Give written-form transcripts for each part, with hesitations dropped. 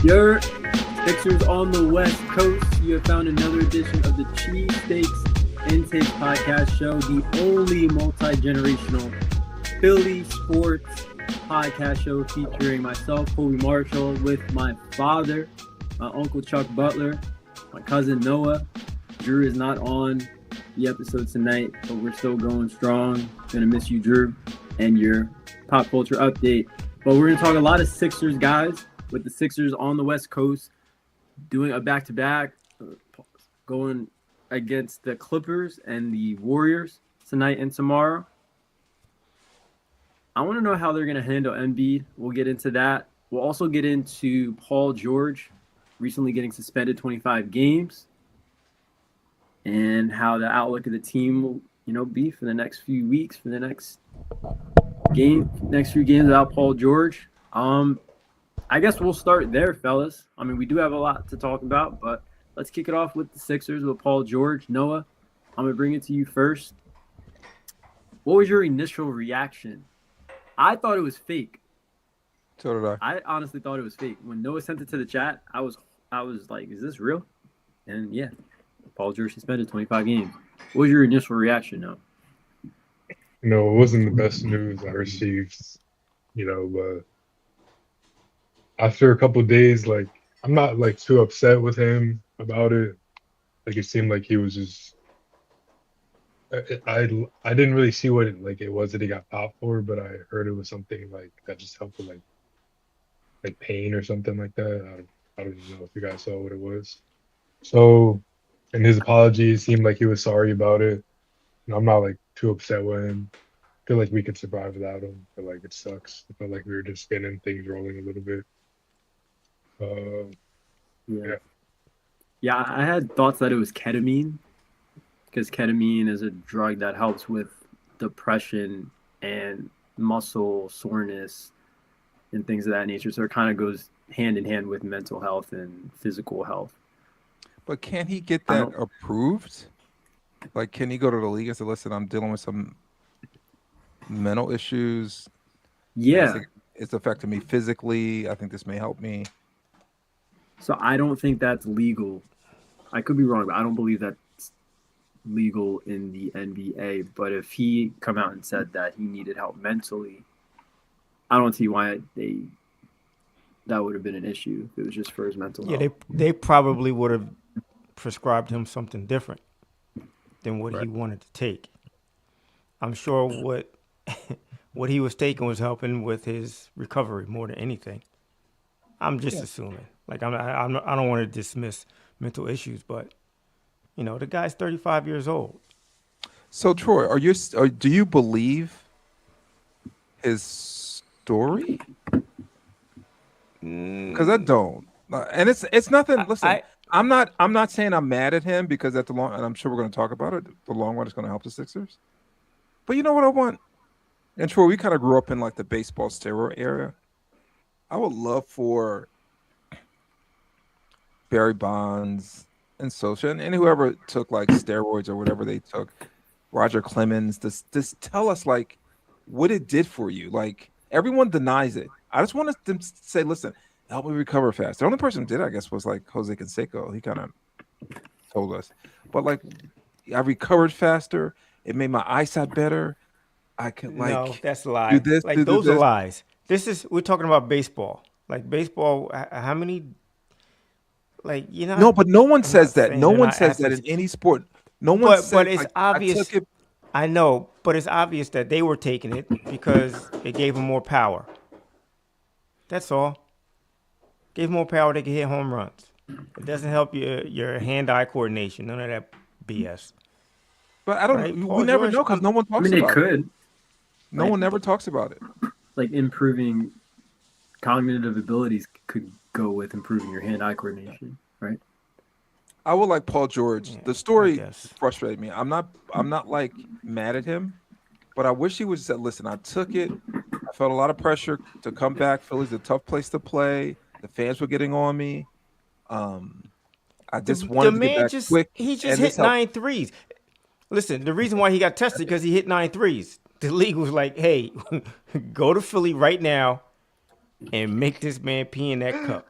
Your Sixers on the West Coast. You have found another edition of the Cheesesteaks Intake Podcast Show, the only multi-generational Philly sports podcast show featuring myself, Colby Marshall, with my father, my uncle Chuck Butler, my cousin Noah. Drew is not on the episode tonight, but we're still going strong. Gonna miss you, Drew, and your pop culture update. But we're gonna talk a lot of Sixers, guys, with the Sixers on the West Coast doing a back-to-back, going against the Clippers and the Warriors tonight and tomorrow. I want to know how they're going to handle Embiid. We'll get into that. We'll also get into Paul George recently getting suspended 25 games and how the outlook of the team will, be for the next few weeks, for the next few games without Paul George. I guess we'll start there, fellas. I mean, we do have a lot to talk about, but let's kick it off with the Sixers with Paul George. Noah, I'm going to bring it to you first. What was your initial reaction? I thought it was fake. So did I. I honestly thought it was fake. When Noah sent it to the chat, I was like, is this real? And yeah, Paul George suspended 25 games. What was your initial reaction, Noah? It wasn't the best news I received, but after a couple of days, I'm not too upset with him about it. It seemed like he was just. I didn't really see what it was that he got popped for, but I heard it was something that just helped with like pain or something like that. I don't even know if you guys saw what it was. So, in his apology, it seemed like he was sorry about it. And I'm not too upset with him. I feel like we could survive without him, but it sucks. I felt like we were just getting things rolling a little bit. Yeah, I had thoughts that it was ketamine, because ketamine is a drug that helps with depression and muscle soreness and things of that nature. So it kind of goes hand in hand with mental health and physical health. But can he get that approved? Can he go to the league and say, listen, I'm dealing with some mental issues. Yeah. It's affecting me physically. I think this may help me. So I don't think that's legal. I could be wrong, but I don't believe that's legal in the NBA. But if he come out and said that he needed help mentally, I don't see why that would have been an issue if it was just for his mental health. Yeah, they probably would have prescribed him something different than what he wanted to take. I'm sure what he was taking was helping with his recovery more than anything. I'm just assuming. I don't want to dismiss mental issues, but the guy's 35 years old. So Troy, do you believe his story? Because I don't, and it's nothing. Listen, I'm not saying I'm mad at him because at the long, and I'm sure we're going to talk about it. The long run is going to help the Sixers. But you know what I want? And Troy, we kind of grew up in the baseball steroid era. I would love for Barry Bonds and Sosa and whoever took steroids or whatever they took, Roger Clemens, this tell us what it did for you. Everyone denies it. I just want them to say, listen, help me recover fast. The only person who did, I guess, was Jose Canseco. He kind of told us. But I recovered faster. It made my eyesight better. I can no, that's a lie. Do this, those are lies. We're talking about baseball. Baseball, how many? No, but no one says that. No one says that in any sport. No one says. But it's obvious. I know, but it's obvious that they were taking it because it gave them more power. That's all. Gave them more power. They could hit home runs. It doesn't help your hand-eye coordination. None of that BS. But I don't. Right? We never know because no one talks about it. They could. No one never talks about it. Improving cognitive abilities could go with improving your hand-eye coordination, right? I would like Paul George. Yeah, the story frustrated me. I'm not mad at him, but I wish he would have said, listen, I took it. I felt a lot of pressure to come back. Philly's a tough place to play. The fans were getting on me. I just wanted to get back quick. He just hit 9 threes. Listen, the reason why he got tested because he hit 9 threes. The league was like, hey, go to Philly right now and make this man pee in that cup.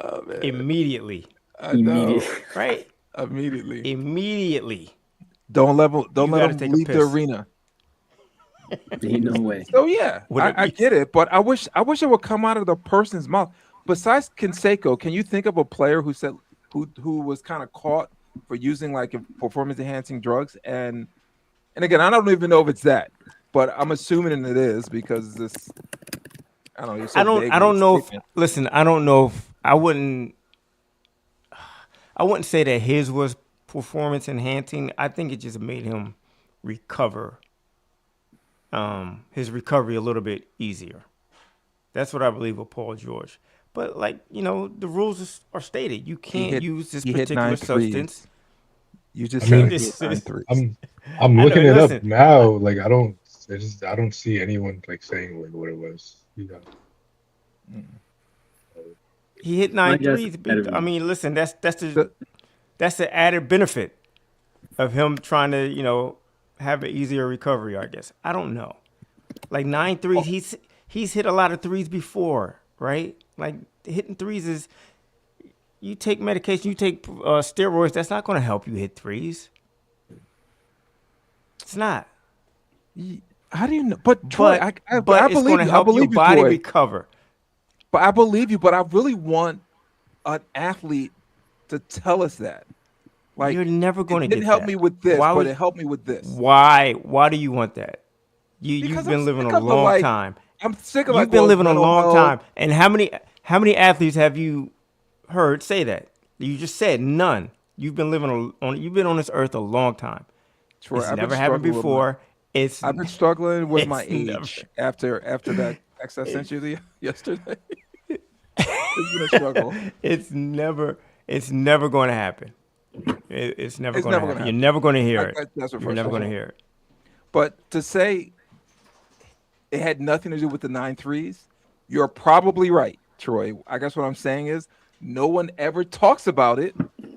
Oh, man. Immediately, I know. Immediately. right? Immediately. Immediately. Don't let You them gotta take a leave the piss. arena. Ain't no way. So yeah, Whatever I you get it, but I wish it would come out of the person's mouth. Besides Canseco, can you think of a player who said who was kind of caught for using like performance enhancing drugs? And again, I don't even know if it's that, but I'm assuming it is because this I don't know. You're so vague I with don't the know if statement. listen, I don't know if I wouldn't say that his was performance enhancing. I think it just made him recover his recovery a little bit easier. That's what I believe with Paul George. But like, the rules are stated. You He can't hit use this he hit particular 9 threes. substance. You just I said mean, he hit This 9 is- threes. I'm I know, looking it up listen. now. Like I don't see anyone like saying like what it was. He hit My nine guess threes. is better I mean, listen, that's The- the added benefit of him trying to, have an easier recovery, I guess. I don't know. Like 9 threes, he's hit a lot of threes before, right? Like hitting threes is you take medication, you take steroids, that's not going to help you hit threes. It's not. How do you know? But Troy, I but it's believe going to you. I help your believe you, body Troy. recover. But I believe you. But I really want an athlete to tell us that. Like You're never going to it get didn't help that. me with this, Why but would- it helped me with this. Why do you want that? You've Because been I'm living sick a of the, long like, time. I'm sick of You've like been well, living a mental long health. time. And how many athletes have you heard say that? You just said none. You've been you've been on this earth a long time. Troy, It's I've been never happened struggling with before. I've been struggling with my it's never- age after that text I sent you yesterday. It's been a struggle. It's never going to happen. It's never It's going to never happen. gonna You're happen. never going to hear it. That's what You're never going to hear it. But to say it had nothing to do with the 9 threes, you're probably right, Troy. I guess what I'm saying is no one ever talks about it,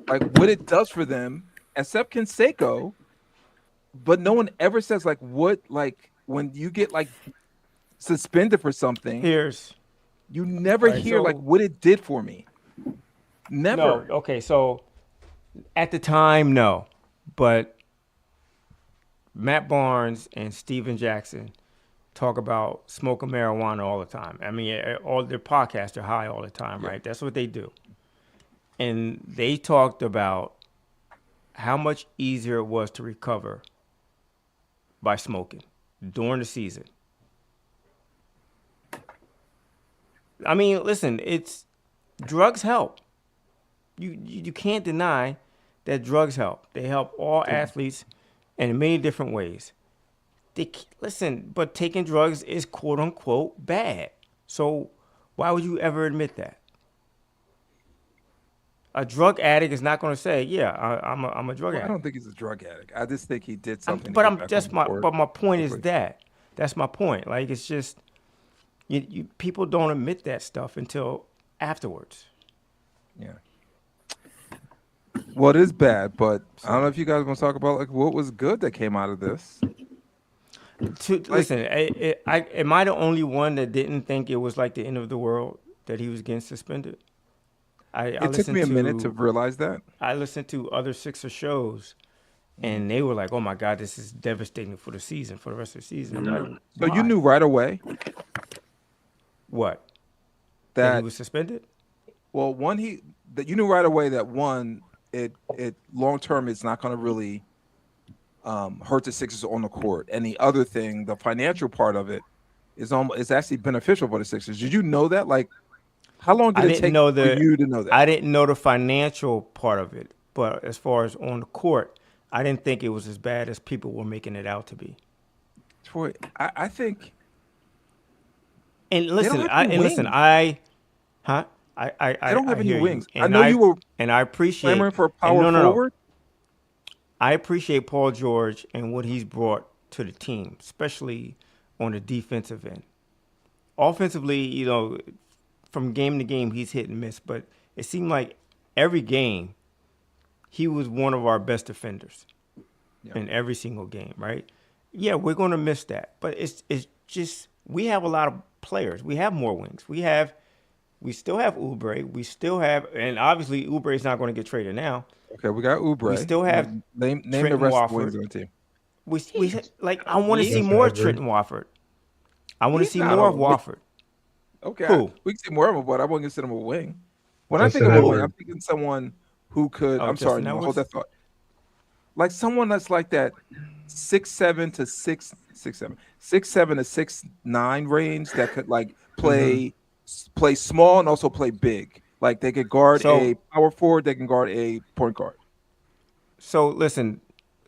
like what it does for them, except Canseco. But no one ever says like what, like when you get like suspended for something, Here's you never All right, hear so- like what it did for me. Never. No, okay, so at the time, no. But Matt Barnes and Steven Jackson talk about smoking marijuana all the time. I mean, all their podcasts are high all the time, right? That's what they do. And they talked about how much easier it was to recover by smoking during the season. I mean, listen, drugs help. You can't deny that drugs help. They help all athletes in many different ways. Listen, but taking drugs is quote unquote bad. So why would you ever admit that? A drug addict is not going to say, "Yeah, I'm a drug Well, I addict." don't think he's a drug addict. I just think he did something. But to get back on the court. my point is quickly. that's my point. Like it's just people don't admit that stuff until afterwards. Yeah. Well, it is bad, but I don't know if you guys want to talk about like what was good that came out of this. Listen, am I the only one that didn't think it was like the end of the world that he was getting suspended? It took me a minute to realize that. I listened to other Sixer shows, and they were like, "Oh my God, this is devastating for the season, for the rest of the season." I'm like, So you "Why?" knew right away What? That he that was suspended? well, that you knew right away that one, it long term it's not going to really hurt the Sixers on the court, and the other thing, the financial part of it, is actually beneficial for the Sixers. Did you know that? Like, how long did I it didn't take know for you to know that? I didn't know the financial part of it, but as far as on the court, I didn't think it was as bad as people were making it out to be. Troy, I think And listen, have any wings. I don't have any hear you. wings. I And know you were and I appreciate clamoring for a and power no. forward. I appreciate Paul George and what he's brought to the team, especially on the defensive end. Offensively, from game to game, he's hit and miss, but it seemed like every game he was one of our best defenders in every single game, right? Yeah, we're going to miss that, but it's just we have a lot of players. We have more wings. We have We still have Oubre. We still have, and obviously Oubre is not going to get traded now. Okay, we got Oubre. We still have name the Trenton rest of the wings Wofford. on the team. We like. I want to see Justin more Edwards. Trenton Wofford. I want to He's see not more a of wing. Wofford. Okay, Who? we can see more of him, but I won't consider him a wing. When I Justin think of a wing, Edwards. I'm thinking someone who could. Oh, I'm sorry, Justin no, hold Edwards? that thought. Like someone that's like that 6'7" to 6'7" to 6'9" range that could like play small and also play big. Like they could guard So- a power forward, they can guard a point guard. So listen,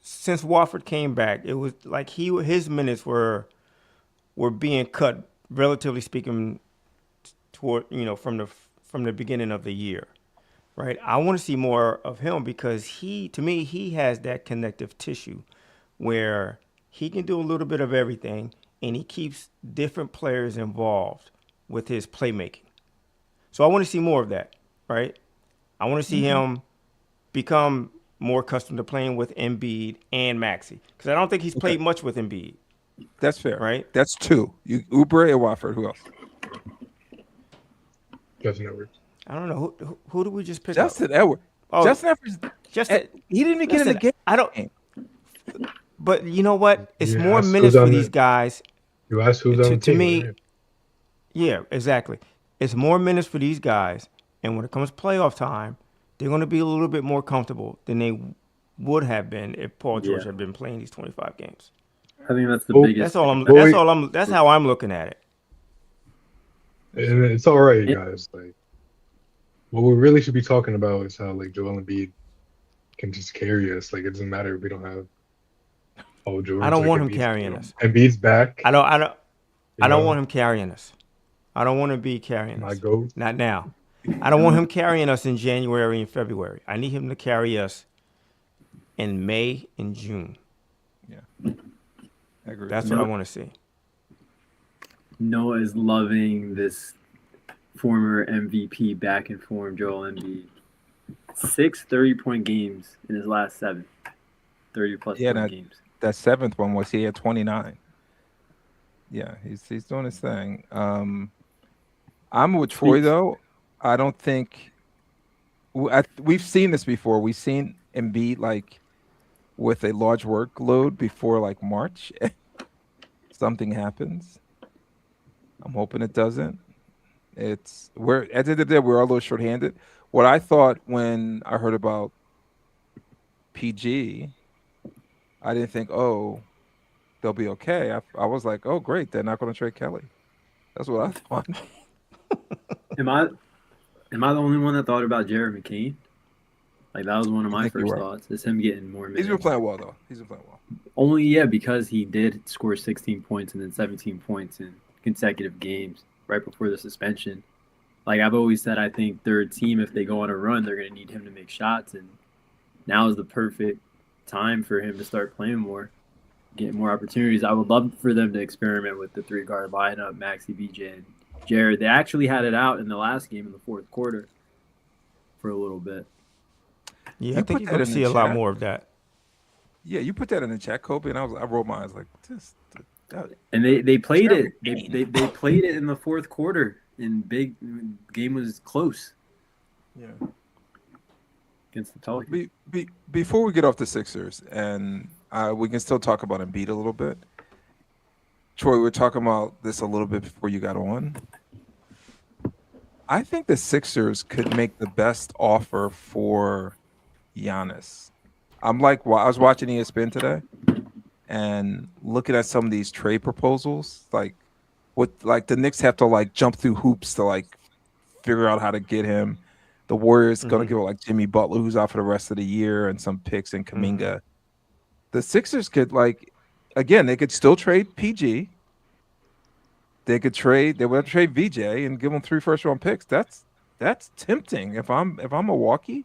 since Wofford came back, it was like his minutes were being cut, relatively speaking, toward from the beginning of the year, right? I want to see more of him because to me he has that connective tissue where he can do a little bit of everything and he keeps different players involved with his playmaking. So I want to see more of that, right? I want to see him become more accustomed to playing with Embiid and Maxey because I don't think he's played much with Embiid. That's fair, Right. That's two. You Oubre and Wofford. Who else? Justin Edwards. I don't know who do we just pick Justin up? Edwards. Oh, Justin Edwards. Justin. He didn't even get in the Listen, game. I don't. But you know what? It's You more asked minutes who's for on these the- guys. You asked who's on To the team. me, right? yeah, exactly. It's more minutes for these guys, and when it comes to playoff time, they're going to be a little bit more comfortable than they would have been if Paul George Yeah. had been playing these 25 games. I think that's the Oh, biggest. That's all I'm. Boy. That's all I'm. That's how I'm looking at it. And it's all right, Yeah. guys. Like, what we really should be talking about is how like Joel Embiid can just carry us. Like, it doesn't matter if we don't have Paul George. I don't like, want him Embiid's- carrying us. Embiid's back. I don't you know, want him carrying us. I don't want to be carrying My us. goat. Not now. I don't want him carrying us in January and February. I need him to carry us in May and June. I agree. That's what I want to see. Noah is loving this former MVP back in form, Joel Embiid. 6 30-point games in his last 7. 30-plus Yeah, point that- games. That seventh one was he had 29. Yeah, he's doing his thing. I'm with Troy though. I don't think we've seen this before. We've seen Embiid like with a large workload before like March. Something happens. I'm hoping it doesn't. We're at the end of the day we're a little shorthanded. What I thought when I heard about PG, I didn't think, oh, they'll be okay. I was like, oh, great, they're not going to trade Kelly. That's what I thought. Am I the only one that thought about Jared McCain? Like, that was one of I my think you first were. thoughts. Is him getting more minutes. He's been playing well though. He's been playing well. Only, yeah, because he did score 16 points and then 17 points in consecutive games right before the suspension. Like I've always said, I think third team, if they go on a run, they're going to need him to make shots. And now is the perfect time for him to start playing more, get more opportunities. I would love for them to experiment with the 3-guard lineup, Maxey, BJ, and Jared. They actually had it out in the last game in the fourth quarter for a little bit. Yeah, You I put think you're that going in to the see a lot chat. more of that. Yeah, you put that in the chat, Kobe, and I rolled my eyes like this. And they played Jared it. They played it in the fourth quarter. And game was close Yeah. against the Pelicans. Before we get off the Sixers, and we can still talk about Embiid a little bit. Troy, we were talking about this a little bit before you got on. I think the Sixers could make the best offer for Giannis. I was watching ESPN today and looking at some of these trade proposals, like the Knicks have to like jump through hoops to like figure out how to get him. The Warriors gonna give it like Jimmy Butler, who's out for the rest of the year, and some picks in Kuminga. The Sixers could they could still trade PG. They would have to trade VJ and give them 3 first-round picks. That's tempting. If I'm Milwaukee,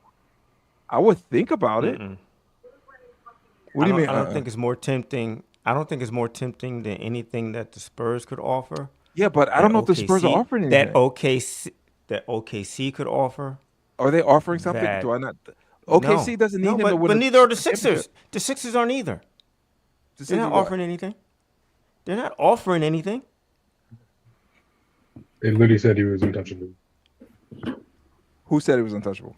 I would think about it. Mm-mm. What do you mean? I don't think it's more tempting. I don't think it's more tempting than anything that the Spurs could offer. Yeah, but I don't know if the Spurs are OKC offering anything. That OKC could offer. Are they offering something? that- Do I not? OKC No. doesn't need him to but, win. but a neither are the championship. Sixers. The Sixers aren't either. This They're is not what? offering anything. They're not offering anything. They literally said he was untouchable. Who said he was untouchable?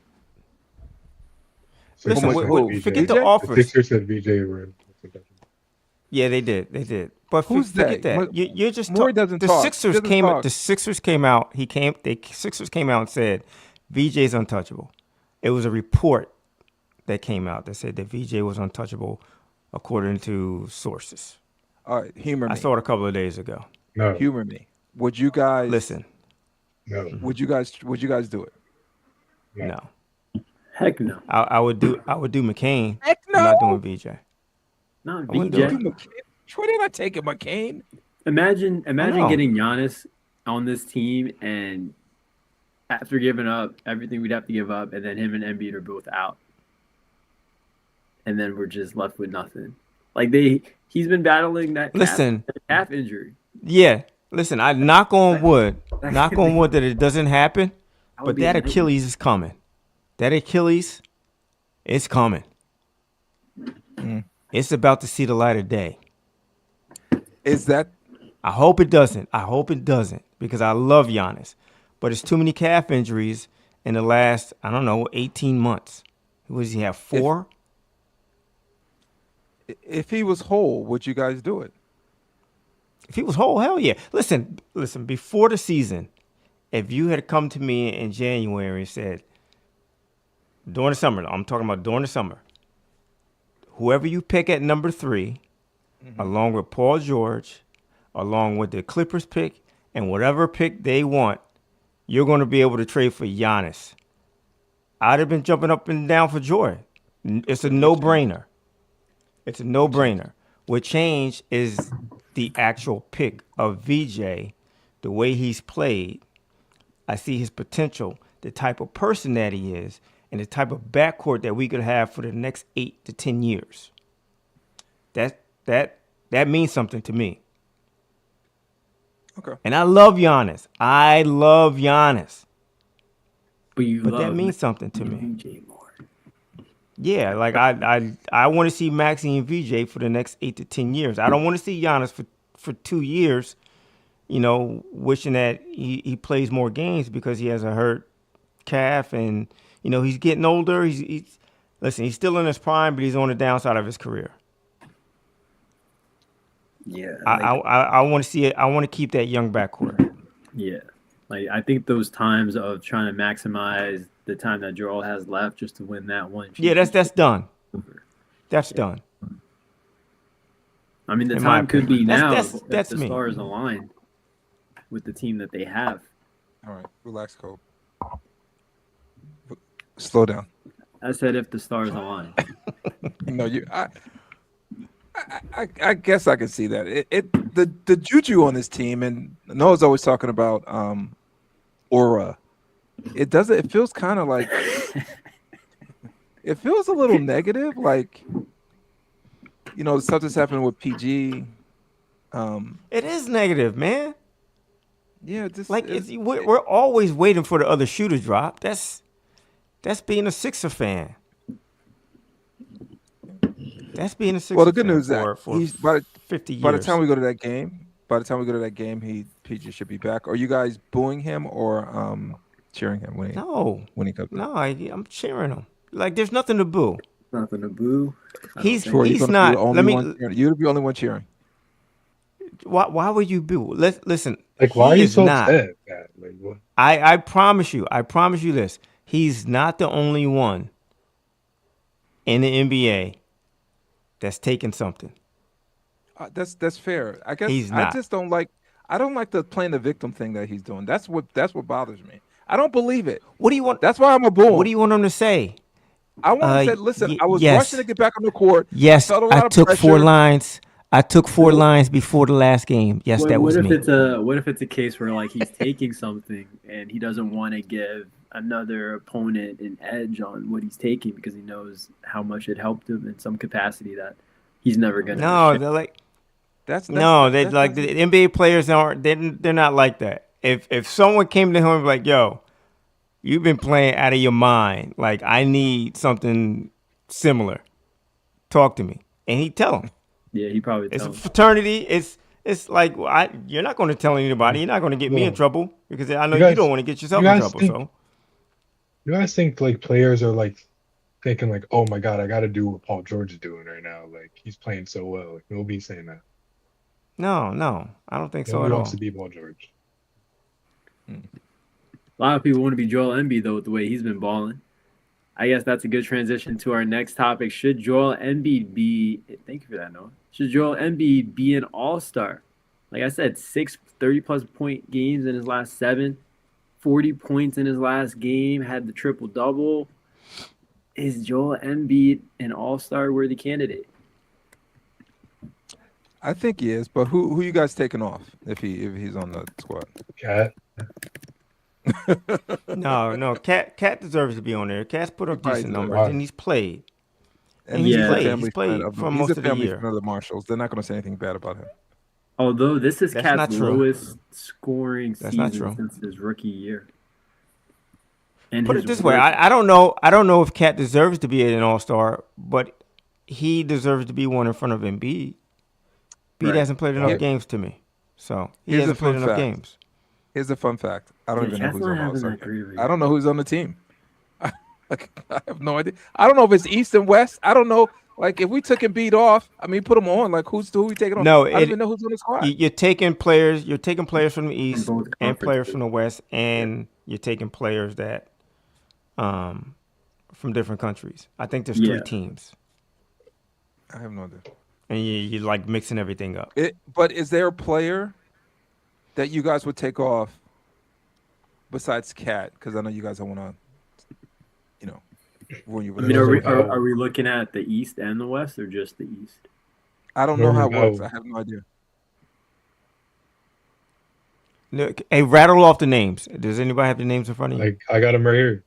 Listen, Who- who? forget VJ? the The offers. Sixers said VJ were. Yeah, they did. They did. But Who's forget they? that. You're just Maury talk- doesn't the talk. Sixers He doesn't came. talk. The Sixers came out. Sixers came out and said VJ's untouchable. It was a report that came out that said that VJ was untouchable, according to sources. All right, humor me. I saw it a couple of days ago. No, Humor me. Would you guys Listen, no, Would you guys do it? no, Heck no. I would do McCain. Heck I'm not no. doing VJ. Not I wouldn't do VJ. it. Troy did not take it, McCain. Imagine know. getting Giannis on this team, and after giving up everything we'd have to give up, and then him and Embiid are both out, and then we're just left with nothing. Like he's been battling that calf injury. Yeah, listen. I knock on wood that it doesn't happen. That would But be that amazing. Achilles is coming. That Achilles is coming. It's about to see the light of day. Is that I hope it doesn't. Because I love Giannis. But it's too many calf injuries in the last, 18 months. What does he have, 4? if he was whole, would you guys do it? If he was whole, hell yeah. Listen, before the season, if you had come to me in January and said, during the summer, I'm talking about during the summer, whoever you pick at number 3, along with Paul George, along with the Clippers pick, and whatever pick they want, you're going to be able to trade for Giannis. I'd have been jumping up and down for joy. It's a no-brainer. It's a no-brainer. What changed is the actual pick of VJ, the way he's played. I see his potential, the type of person that he is, and the type of backcourt that we could have for the next 8 to 10 years. That means something to me. Okay. And I love Giannis. But That means something to me. VJ more. Yeah, like I want to see Maxey and VJ for the next 8 to 10 years. I don't want to see Giannis for 2 years, wishing that he plays more games because he has a hurt calf and, he's getting older. He's still in his prime, but he's on the downside of his career. Yeah. I want to see it. I want to keep that young backcourt. Yeah. Like I think those times of trying to maximize the time that Joel has left just to win that one. Yeah, that's done. That's done. I mean, the in my time could be opinion. now That's if the me. stars align with the team that they have. All right, relax, Cole. Slow down. I said if the stars align. No, I guess I can see that. The juju on this team, and Noah's always talking about aura. It feels kind of like it feels a little negative, like the stuff that's happening with PG. It is negative, man. Yeah, just We're always waiting for the other shoe to drop. That's being a Sixer fan. That's being a Sixer well, the good fan news is that for he's 50 years. by the time we go to that game, PG should be back. Are you guys booing him or cheering him when he comes? No, I'm cheering him. Like there's nothing to boo. Nothing to boo. He's Troy, you're gonna be not. the only one cheering. You're the only one cheering. Why would you boo? Listen. Like, why are he you is so not. upset? That? Like, what? I promise you this. He's not the only one in the NBA that's taking something. That's fair. I guess He's I not. just don't like. I don't like the playing the victim thing that he's doing. That's what bothers me. I don't believe it. What do you want? That's why I'm a bull. What do you want him to say? I want to say, listen, I was yes. rushing to get back on the court. Yes, felt a lot I of took pressure. 4 lines. I took 4 lines before the last game. Yes, that was what me. if it's a case where like he's taking something and he doesn't want to give another opponent an edge on what he's taking because he knows how much it helped him in some capacity that he's never gonna. No, they're like That's the that's- NBA players aren't. They're not like that. If someone came to him and was like, "Yo, you've been playing out of your mind. Like I need something similar. Talk to me," and he'd tell him. Yeah, he probably. It's a Tells him. fraternity. It's like you're not going to tell anybody. You're not going to get me in trouble because I know You guys- you don't want to get yourself you in guys trouble. think- So You guys think like players are like thinking like, oh my God, I got to do what Paul George is doing right now. Like he's playing so well. Like nobody's saying that. No, I don't think so Nobody at wants all. to be Paul George. A lot of people want to be Joel Embiid though with the way he's been balling. I guess that's a good transition to our next topic. Should Joel Embiid be? Thank you for that, Noah. Should Joel Embiid be an All-Star? Like I said, 30-plus point games in his last 7, 40 points in his last game, had the triple-double. Is Joel Embiid an All-Star worthy candidate? I think he is, but who you guys taking off if he's on the squad? Cat. No. Cat deserves to be on there. Cat's put up Probably decent deserves numbers, it. and he's played. And he's he's a played. family He's played friend of for them. most He's a of the family year. friend of the Marshalls. They're not going to say anything bad about him. Although this is That's Cat's not true. lowest scoring That's not season true. since his rookie year. And Put his it this way, worst- I don't know if Cat deserves to be an All-Star, but he deserves to be one in front of Embiid. Embiid Right. hasn't played enough Here- games to me, so he here's a hasn't played fun enough fact. games. Here's a fun fact. I don't Yeah, even know Cat's who's not on the having All-Star that team. great rate. I don't know who's on the team. I have no idea. I don't know if it's East and West. I don't know. Like if we took Embiid off, I mean, put him on. Like who we taking on? No, I don't even know who's on the squad. You're taking players. You're taking players from the East both and players conferences. from the West, and you're taking players that, from different countries. I think there's 3 Yeah. teams, I have no idea. and you're like mixing everything up. But is there a player that you guys would take off besides Cat? Because I know you guys don't want to, ruin your I mean, are relationship. we looking at the East and the West, or just the East? I don't know how it No. works. I have no idea. Look, hey, rattle off the names. Does anybody have the names in front of you? Like I got him right here.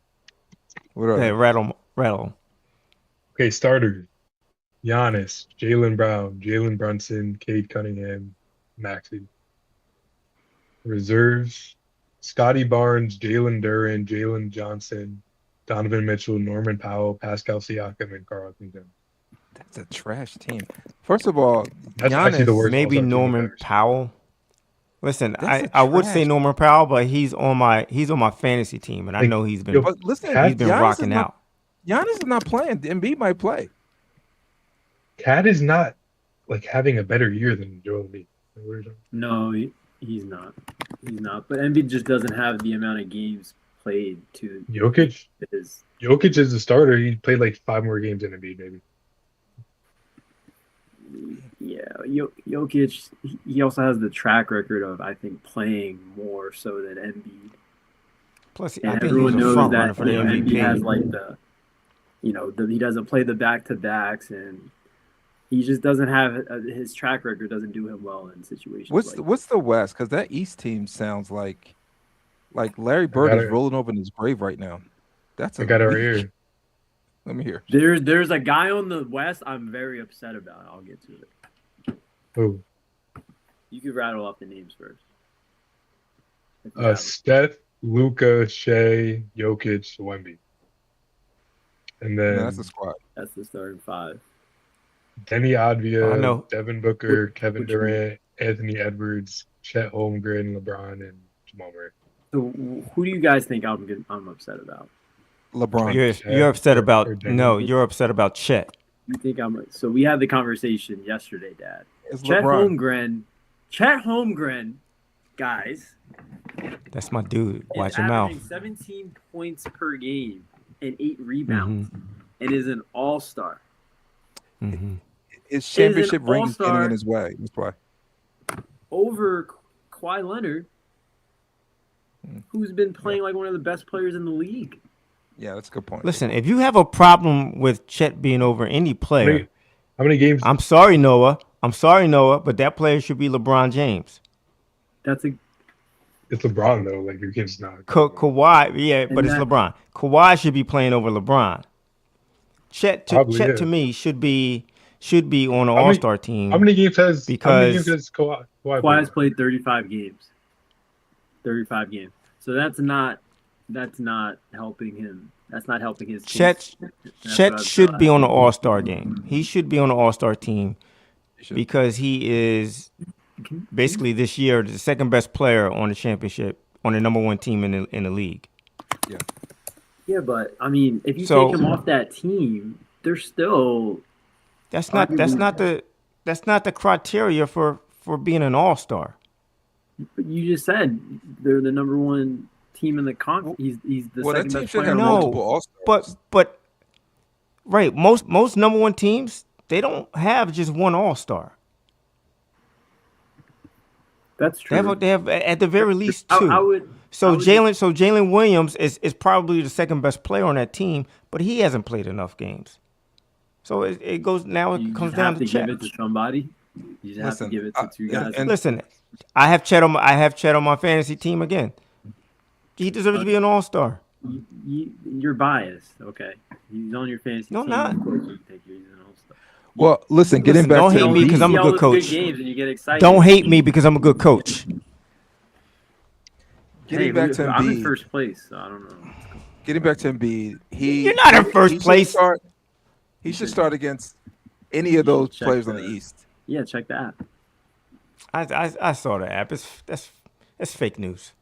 What are Hey, they? rattle. Okay, starters. Giannis, Jaylen Brown, Jalen Brunson, Cade Cunningham, Maxey. Reserves. Scotty Barnes, Jalen Duran, Jalen Johnson, Donovan Mitchell, Norman Powell, Pascal Siakam, and Karl Anthony Towns. That's a trash team. First of all, That's actually the Giannis, worst. Maybe All-Star team I've Norman ever seen. Powell. Listen, That's I would say trash. Norman Powell, but he's on my fantasy team, and I Like, know he's been yo, But listen, Cat- he's been Giannis is rocking not- out. Giannis is not playing. Embiid might play. Cat is not like having a better year than Joel Embiid. No, he's not. He's not. But Embiid just doesn't have the amount of games played to Jokic. his. Jokic is the starter. He played like 5 more games than Embiid, maybe. Yeah, Jokic. He also has the track record of, I think, playing more so than Embiid. Plus, I And think everyone he's a knows front that runner for the Embiid has MVP. like he doesn't play the back-to-backs, and he just doesn't have his track record doesn't do him well in situations. What's the West? Because that East team sounds like Larry Bird got is it. rolling over in his grave right now. That's I got it right weak- here. Let me hear. There's a guy on the West I'm very upset about. I'll get to it. Who? You could rattle off the names first. If you have it. Steph, Luca, Shea, Jokic, Wemby. And No, then that's the squad. That's the starting 5. Denny I Advia, know. Devin Booker, Kevin which Durant, Anthony Edwards, Chet Holmgren, LeBron, and Jamal Murray. So who do you guys think I'm upset about? LeBron. You're upset or about Denver. you're upset about Chet. You think so we had the conversation yesterday, Dad. It's Chet LeBron. Holmgren, guys, That's my dude. Watch is your mouth. averaging 17 points per game and 8 rebounds, and is an all-star. Mm-hmm. His championship an ring is getting all-star. in his way. That's why. Over Kawhi Leonard, who's been playing like one of the best players in the league. Yeah, that's a good point. Listen, if you have a problem with Chet being over any player, How many games? I'm sorry, Noah, but that player should be LeBron James. That's a It's LeBron though. Like your kid's not. Kawhi, yeah, but it's that- LeBron. Kawhi should be playing over LeBron. Chet Probably, yeah. to me should be on an many- All-Star team. How many games has? How many games Because- has Kawhi Kawhi's played? played 35 games. 35 games. So that's not helping him. That's not helping his team. Chet That's Chet what I should thought. be on the All-Star game. He should be on the All-Star team He should. because he is basically this year the second best player on the championship, on the number 1 team in the league. Yeah, but I mean, if you So- take him off that team, they're still That's not the criteria for being an all-star. You just said they're the number one team in the conference. He's the Well, that second team best should player. have on the No, multiple All-Stars. but right, most number one teams, they don't have just one all-star. That's true. They have at the very least I- two. I would- so I would Jalen Williams is probably the second best player on that team, but he hasn't played enough games. So it goes now. It You comes just down have to to Chet. give it to somebody. You just have Listen, to give it to two guys. and- Listen, I have Chet on my fantasy team again. He deserves to be an all-star. You're biased. Okay, he's on your fantasy No, team. not. Of course you think he's an all-star. Well, listen, getting Listen, back don't to hate me Embiid- 'cause I'm You a see good all those coach. games and you get excited. Don't hate me because I'm a good coach. Getting back to I'm in Embiid. first place, so I don't know. Getting back to Embiid, You're not in first he should place. He should start against any of those Check players on the the- East. Yeah, check the app. I saw the app. That's fake news.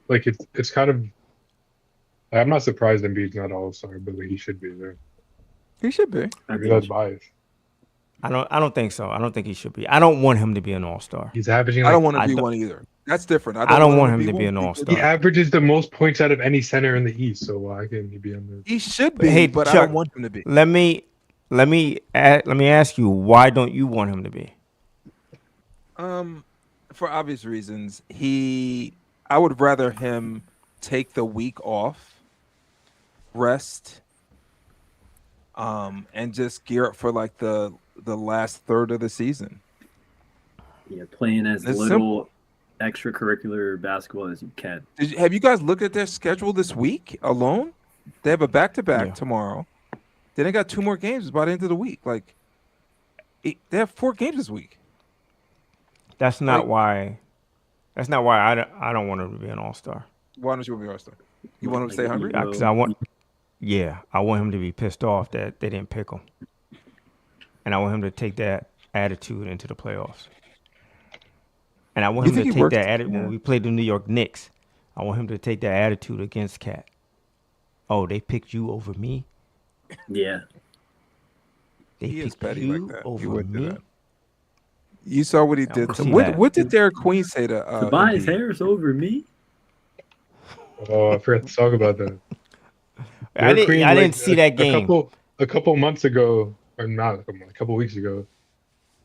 Like it's kind of. I'm not surprised Embiid's not all-star, but like, he should be there. He should be. I Maybe think that's biased. I don't think so. I don't think he should be. I don't want him to be an all-star. He's averaging. I Like, don't want to I be don't- one either. That's different. I don't want him to be an one. all-star. he averages the most points out of any center in the East. So why can't he be on the? He should be, Hey, but I Chuck, don't want him to be. Let me ask you, why don't you want him to be? For obvious reasons. I would rather him take the week off, rest, and just gear up for like the last third of the season. Yeah, playing as It's little extracurricular basketball as you can. Have you guys looked at their schedule this week alone? They have a back-to-back Yeah. tomorrow. Then they got 2 more games by the end of the week. Like, they have 4 games this week. That's not Like- why. That's not why I don't want him to be an all-star. Why don't you want to be All-Star? You want him to stay hungry? Yeah. Because I want him to be pissed off that they didn't pick him, and I want him to take that attitude into the playoffs. And I want You him think to he take works- that attitude yeah. when we played the New York Knicks. I want him to take that attitude against Cat. Oh, they picked you over me. Yeah. They He is picked petty you like that. He over would do me. that. You saw what he I did. wanna To, see what, that. what did Derek Queen say to Tobias Embiid? Harris over me? Oh, I forgot to talk about that. I Derek Queen, didn't like, see that game. A couple months ago, or not, a couple weeks ago,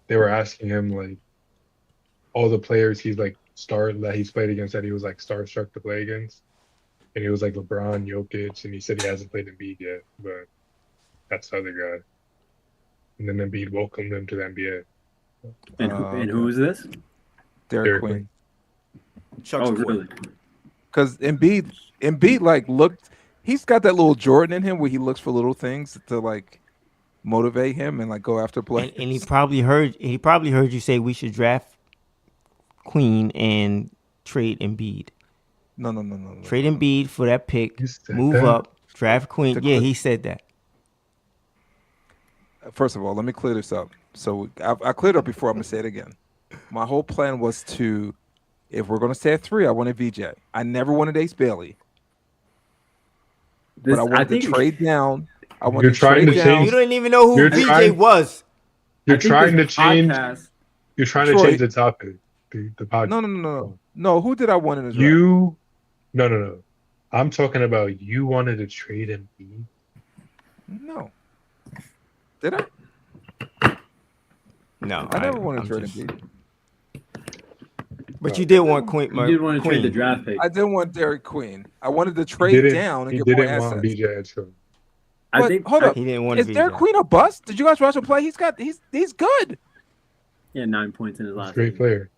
they were asking him like all the players he's like that he's played against that he was like starstruck to play against, and he was like LeBron, Jokic, and he said he hasn't played Embiid yet, but that's the other guy. And then Embiid welcomed him to the NBA. And who is this? Derek Derek Queen. Chuck's Oh, boy. really? Because Embiid like looked. He's got that little Jordan in him where he looks for little things to like motivate him and like go after players. And he probably heard you say we should draft Queen and trade Embiid. No. Trade Embiid for that pick. You said Move that? up. Draft Queen. To Yeah, quit. he said that. First of all, let me clear this up. So I cleared up before. I'm gonna say it again. My whole plan was to, if we're gonna stay at 3, I wanted VJ. I never wanted Ace Bailey, This, but I wanted to trade down. I wanted You're to trying trade to down. You don't even know who You're VJ trying- was. You're I think trying to this change. podcast- You're trying to Troy. change the topic. The podcast. No. Who did I want in his draft? You, no. I'm talking about you wanted to trade Embiid. No. Did I? No, I never wanted I'm to trade just- Embiid. But you did want Queen. You did want to trade the Queen. draft pick. I didn't want Derek Queen. I wanted to He trade didn't- down and He get more didn't want assets. BJ Edson. I But think. hold up. He didn't want Is to be Derek there. Queen a bust? Did you guys watch him play? He's good. Yeah, 9 points in his He's a last great game. player.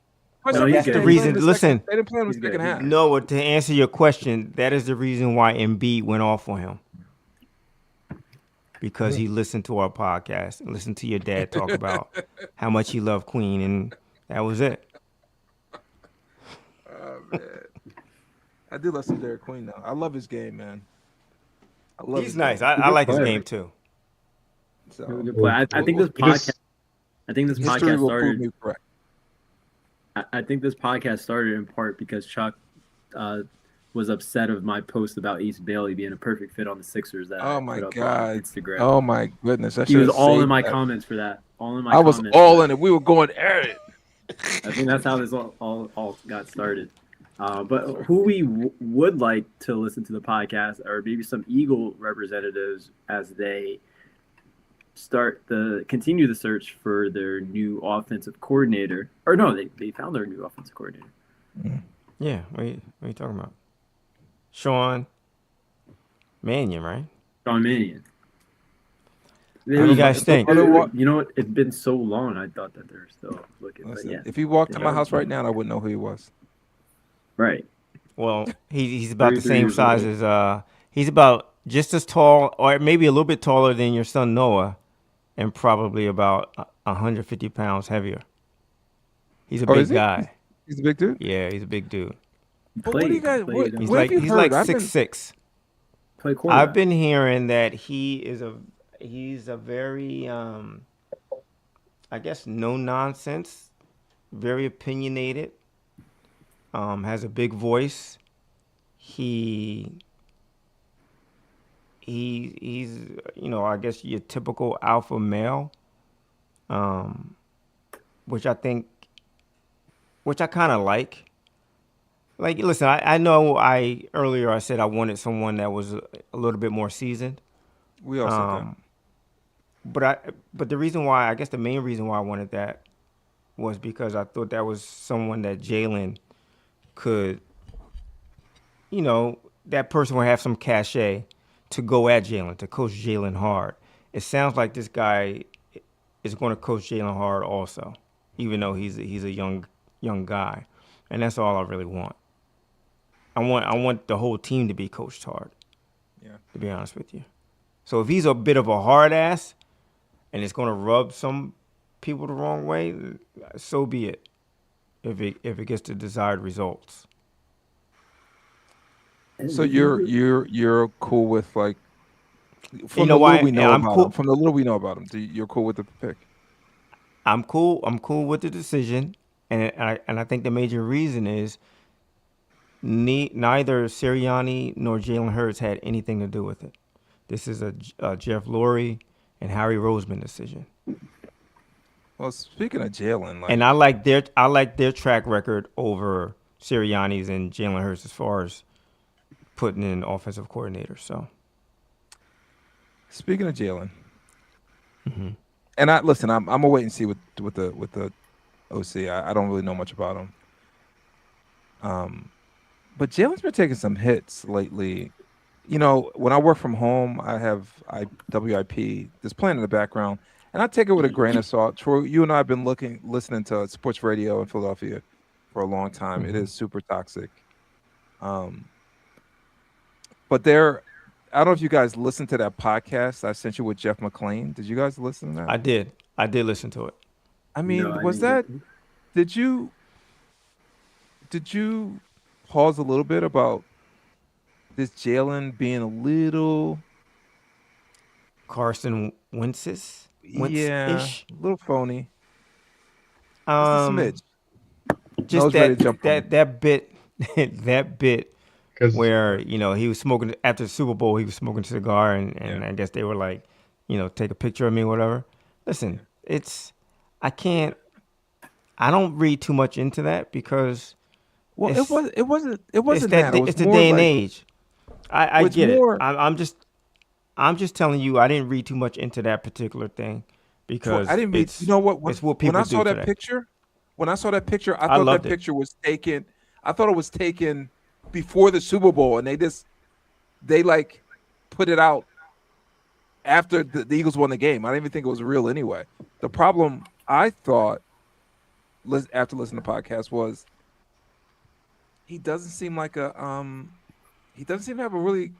No, he's That's good. the He's reason. good. Listen. They didn't play him in the He's second good. half. No, to answer your question, that is the reason why Embiid went off on him. Because he listened to our podcast and listened to your dad talk about how much he loved Queen, and that was it. Oh, man. I do love some Derek Queen though. I love his game, man. I love He's his nice. game. I like his player. game too. So, Good play. I think this He just- podcast. I think this history podcast will prove started. me correct. I think this podcast started in part because Chuck was upset of my post about Ace Bailey being a perfect fit on the Sixers that I Oh my put up God. on Instagram. Oh my goodness. He was all in my comments for that. All in my I was comments all for in that. it. We were going at it. I think that's how this all got started. But who we would like to listen to the podcast are maybe some Eagle representatives as they continue the search for their new offensive coordinator. Or no, they found their new offensive coordinator. Yeah, what are you talking about? Sean Mannion, right? Sean Mannion. How do you guys think? You know what? It's been so long. I thought that they're still looking. Listen, but yeah, if he walked in my house right now, I wouldn't know who he was. right. Well, he's about the 33 same years size old. as he's about just as tall, or maybe a little bit taller than your son Noah, and probably about 150 pounds heavier. He's a Oh, big is he? guy. He's a big dude. Yeah, he's a big dude. But what do you guys? What He's have like you he's heard? like I've been- 6'6". Play quarterback. I've been hearing that he's a very I guess no nonsense, very opinionated, has a big voice. He's I guess your typical alpha male, which I kind of like. Like, listen, I know earlier I said I wanted someone that was a little bit more seasoned. We all said that. But the reason why, I guess the main reason why I wanted that was because I thought that was someone that Jalen could, that person would have some cachet to go at Jalen, to coach Jalen hard. It sounds like this guy is going to coach Jalen hard also, even though he's a young guy, and that's all I really want. I want the whole team to be coached hard. Yeah. To be honest with you. So if he's a bit of a hard ass and it's going to rub some people the wrong way, so be it. If it gets the desired results. So you're cool with, like, from You know the why? little we know I'm about cool. him. From the little we know about him, you're cool with the pick. I'm cool with the decision, and I think the major reason is neither Sirianni nor Jalen Hurts had anything to do with it. This is a Jeff Lurie and Harry Roseman decision. Well, speaking of Jalen, like, And I like their track record over Sirianni's and Jalen Hurts as far as putting in offensive coordinators. So, speaking of Jalen, and I'm gonna wait and see with the OC. I don't really know much about him. But Jalen's been taking some hits lately. When I work from home, I have WIP, this playing in the background, and I take it with a grain of salt. Troy, you and I have been listening to sports radio in Philadelphia for a long time. It is super toxic. But I don't know if you guys listened to that podcast I sent you with Jeff McClain. Did you guys listen to that? I did listen to it. I mean, No, I was didn't. that? Did you pause a little bit about this Jalen being a little, Carson Wentz-ish? a little phony? Just a Um, smidge. just Nose ready to jump on that bit that bit Because where he was smoking after the Super Bowl. He was smoking a cigar, and Yeah. I guess they were like, take a picture of me, or whatever. Listen, I don't read too much into that because Well, it's- it wasn't it's that. It was it's the more day and like- age. I It's get more- it. I'm just telling you, I didn't read too much into that particular thing because I didn't mean. it's, You know what? it's what people when I do saw that today. picture, I thought that loved it. picture was taken. I thought it was taken before the Super Bowl, and they like put it out after the Eagles won the game. I didn't even think it was real anyway. The problem I thought, after listening to the podcast, was he doesn't seem to have a really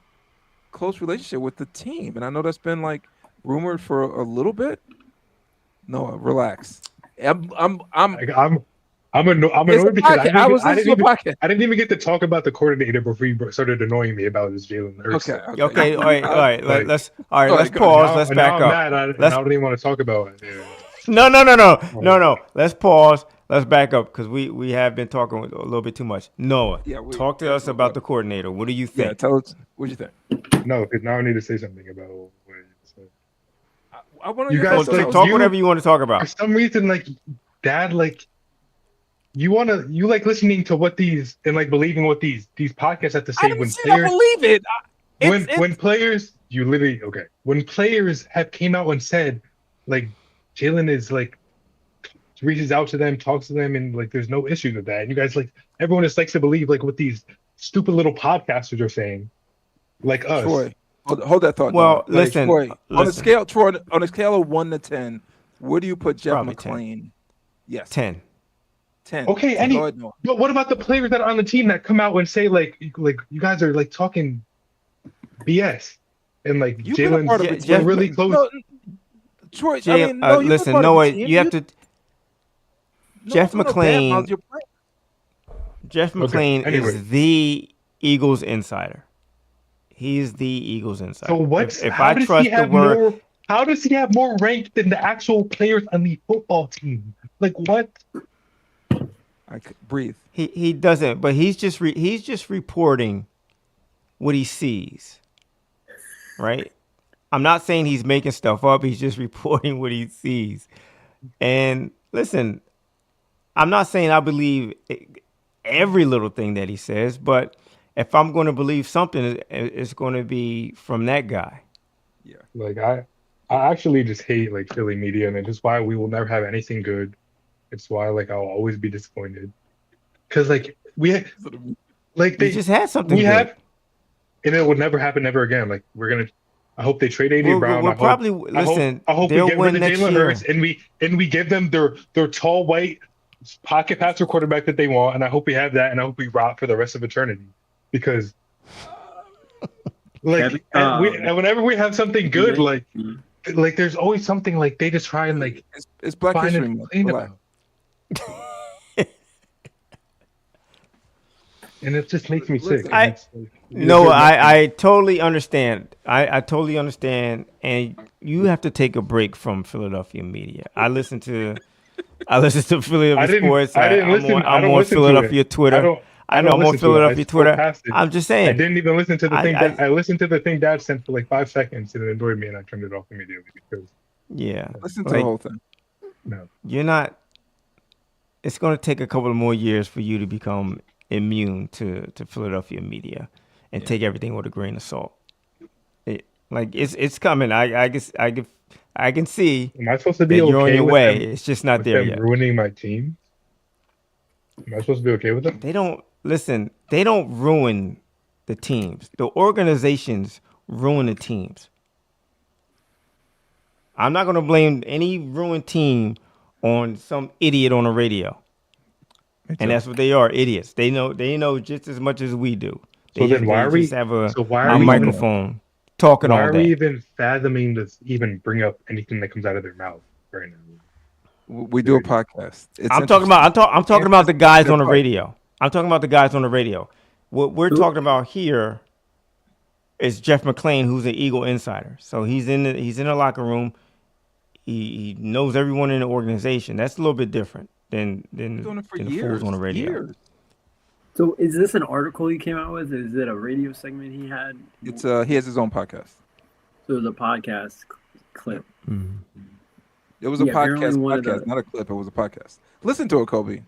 close relationship with the team, and I know that's been like rumored for a little bit. Noah, relax. I'm annoyed because I was listening to a podcast. I didn't even get to talk about the coordinator before you started annoying me about this Jalen Hurts. Okay, all right. Like- Let's All right, let's go pause. Now- let's now back I'm up. mad. I Let's- don't even want to talk about it. No. Let's pause. Let's back up because we have been talking a little bit too much. Noah, Yeah, talk to us about the coordinator. What do you Yeah, think? tell us what you think. No, because now I need to say something about what you said. I want You to guys So like talk you- whatever you want to talk For about. some reason, like Dad, like you like listening to what these and like believing what these podcasts have to I say didn't when say I players believe it. when players you literally when players have came out and said like Jalen is like reaches out to them, talks to them, and like there's no issues with that. And you guys like everyone just likes to believe like what these stupid little podcasters are saying, like us. Troy, hold that thought. Well, Noah. listen, Troy, on a listen. scale, Troy, on a scale of 1 to 10, where do you put Jeff Probably 10. McClain? Yes, 10. 10. Okay, 10. any Go ahead, Noah. but what about the players that are on the team that come out and say like you guys are like talking BS and like You've been a part of Jalen's it. Jeff- really close. No, Troy, Jay, I mean, no, you've been listen, part of Noah, the team. you have to. Jeff no, McClain- bad mouths, you're playing. Jeff McClain anyway. is the Eagles insider. He's the Eagles insider. So what's If how I does trust he the have word, more? How does he have more rank than the actual players on the football team? Like what? I could breathe. he doesn't. But he's just reporting what he sees. Right. I'm not saying he's making stuff up. He's just reporting what he sees. And listen, I'm not saying I believe every little thing that he says, but if I'm going to believe something, it's going to be from that guy. Like I actually just hate like Philly media, and it's just why we will never have anything good. It's why like I'll always be disappointed. Cause like He just had something we good. have, and it would never happen ever again. Like I hope they trade AJ Brown. We'll I hope, probably I hope- listen. I hope we They'll get win rid of next Jalen year. Hurts and we give them their tall white pocket passer quarterback that they want, and I hope we have that, and I hope we rot for the rest of eternity because like and whenever we have something good, like there's always something like they just try and like It's Black find History and Month. complain Relax. about. And it just makes me sick. Listen, And it's like, No, I totally understand. I totally understand, and you have to take a break from Philadelphia media. I listen to Philadelphia sports. I didn't I'm listen. I I'm don't on listen to Philadelphia it. Twitter. I know I'm on listen to it. I Philadelphia scroll Twitter. past it. I'm just I saying. didn't even listen to the thing I- that I listened to the thing Dad sent for like 5 seconds and it annoyed me and I turned it off immediately because Yeah, Listen to Like, the whole thing. no. you're not. It's going to take a couple of more years for you to become immune to Philadelphia media and take everything with a grain of salt. It's coming. I can see Am I supposed to that be you're on okay your with way. them, It's just not with there them yet. ruining my team? Am I supposed to be okay with them? They don't listen. They don't ruin the teams. The organizations ruin the teams. I'm not going to blame any ruined team on some idiot on the radio. And that's what they are, idiots. They know just as much as we do. So then why are we? just have a So why are we microphone talking Why all are we day? even fathoming to even bring up anything that comes out of their mouth right now? We do a podcast. It's I'm talking about the guys on the radio. I'm talking about the guys on the radio. What we're talking about here is Jeff McClain, who's an Eagle insider. So he's in the locker room. He knows everyone in the organization. That's a little bit different than doing it for the years. fools on the radio. Years. So is this an article he came out with? Is it a radio segment he had? It's he has his own podcast. So it was a podcast clip. Mhm. It was a Yeah, apparently podcast, one of the- not a clip. It was a podcast. Listen to it, Kobe.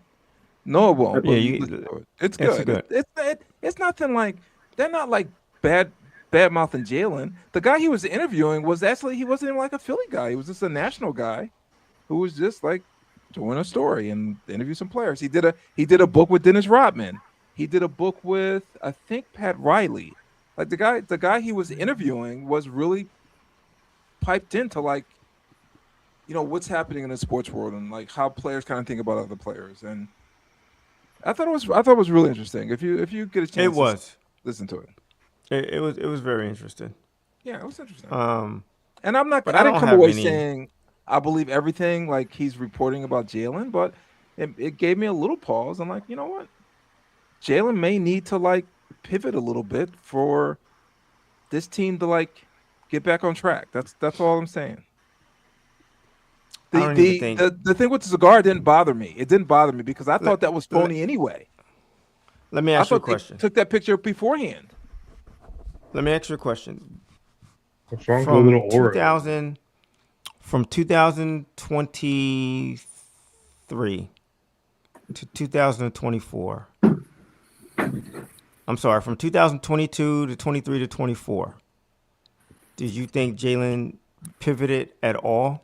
Noah won't. Yeah, but you- listen to it. It's it's good. good. It's nothing like they're not like bad mouthing Jalen. The guy he was interviewing was actually he wasn't even like a Philly guy. He was just a national guy who was just like doing a story and interview some players. He did a book with Dennis Rodman. He did a book with I think Pat Riley. Like the guy he was interviewing was really piped into like what's happening in the sports world and like how players kind of think about other players. And I thought it was really interesting. If you get a chance, It was. listen to it. It was very interesting. Yeah, it was interesting. But And I I didn't don't come have away any- saying I believe everything like he's reporting about Jalen, but it gave me a little pause. I'm like, you know what? Jalen may need to like pivot a little bit for this team to like get back on track. That's all I'm saying. I don't even think. The thing with the cigar didn't bother me. It didn't bother me because I thought that was phony anyway. Let me I ask you a thought they question. took that picture beforehand. Let me ask you a question. What's wrong with a From little aura? 2023 to 2024. I'm sorry, from 2022 to 23 to 24. Did you think Jalen pivoted at all?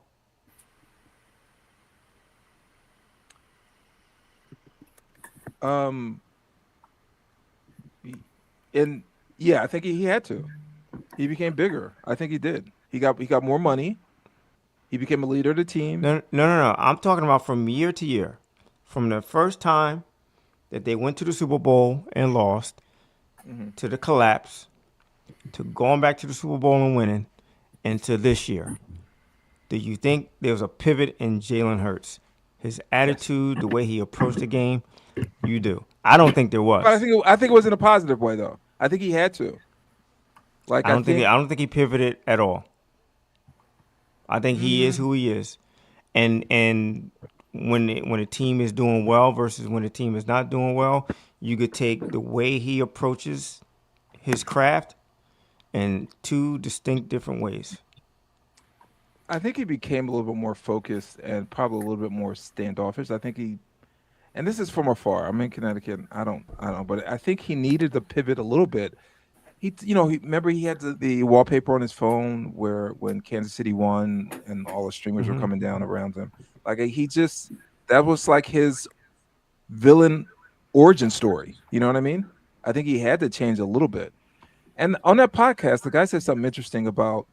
And yeah, I think he had to. He became bigger. I think he did. He got more money. He became a leader of the team. No. I'm talking about from year to year. From the first time that they went to the Super Bowl and lost, to the collapse, to going back to the Super Bowl and winning, and to this year. Do you think there was a pivot in Jalen Hurts? His attitude, the way he approached the game, you do. I don't think there was. But I think it was in a positive way though. I think he had to. Like I don't think he pivoted at all. I think he is who he is, and when a team is doing well versus when a team is not doing well, you could take the way he approaches his craft in two distinct different ways. I think he became a little bit more focused and probably a little bit more standoffish. I think he, and this is from afar. I'm in Connecticut. I don't, but I think he needed to pivot a little bit. Remember he had the wallpaper on his phone where when Kansas City won and all the streamers were coming down around him. Like that was like his villain origin story. You know what I mean? I think he had to change a little bit. And on that podcast, the guy said something interesting about,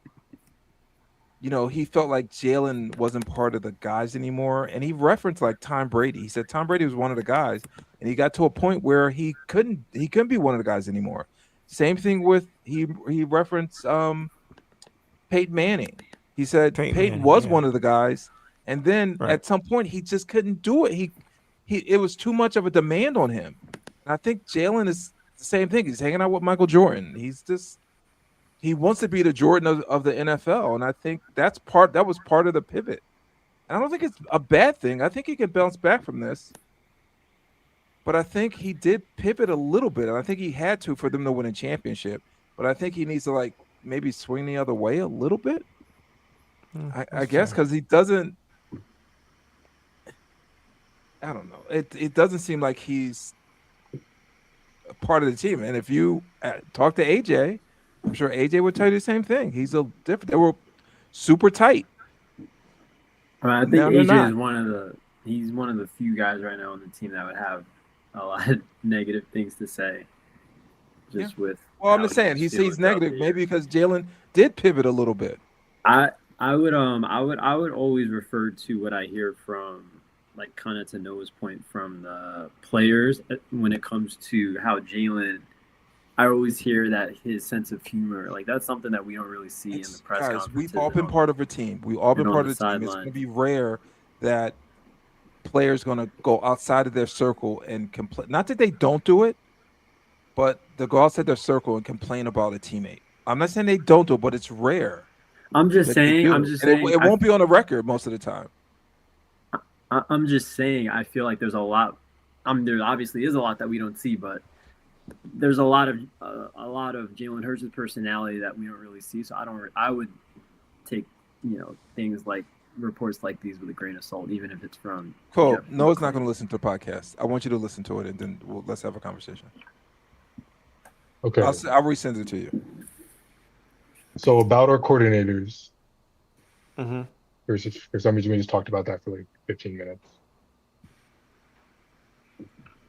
he felt like Jalen wasn't part of the guys anymore. And he referenced like Tom Brady. He said Tom Brady was one of the guys, and he got to a point where he couldn't be one of the guys anymore. Same thing with he referenced Peyton Manning. He said Peyton was one of the guys, and then at some point he just couldn't do it. It was too much of a demand on him. And I think Jalen is the same thing. He's hanging out with Michael Jordan. He wants to be the Jordan of the NFL, and I think that was part of the pivot. And I don't think it's a bad thing. I think he can bounce back from this. But I think he did pivot a little bit, and I think he had to for them to win a championship. But I think he needs to maybe swing the other way a little bit. I guess because he doesn't. I don't know. It doesn't seem like he's a part of the team. And if you talk to AJ, I'm sure AJ would tell you the same thing. He's a different. They were super tight. I think AJ is he's one of the few guys right now on the team that would have a lot of negative things to say. With I'm just saying he's negative maybe because Jalen did pivot a little bit. I would always refer to what I hear from kind of to Noah's point from the players when it comes to how Jalen. I always hear that his sense of humor, that's something that we don't really see in the press conferences. We've all been part of a team. We've all been part of the team. It's going to be rare that players going to go outside of their circle and complain. Not that they don't do it, but they go outside their circle and complain about a teammate. I'm not saying they don't do it, but it's rare. I'm just saying. It won't be on the record most of the time. I'm just saying. I feel like there's a lot. There obviously is a lot that we don't see, but there's a lot of Jalen Hurts' personality that we don't really see. So I would take things like reports like these with a grain of salt, even if it's from. Cool. Noah's not going to listen to the podcast. I want you to listen to it, and then let's have a conversation. Okay. I'll resend it to you. So about our coordinators. Mm-hmm. For some reason, we just talked about that for 15 minutes.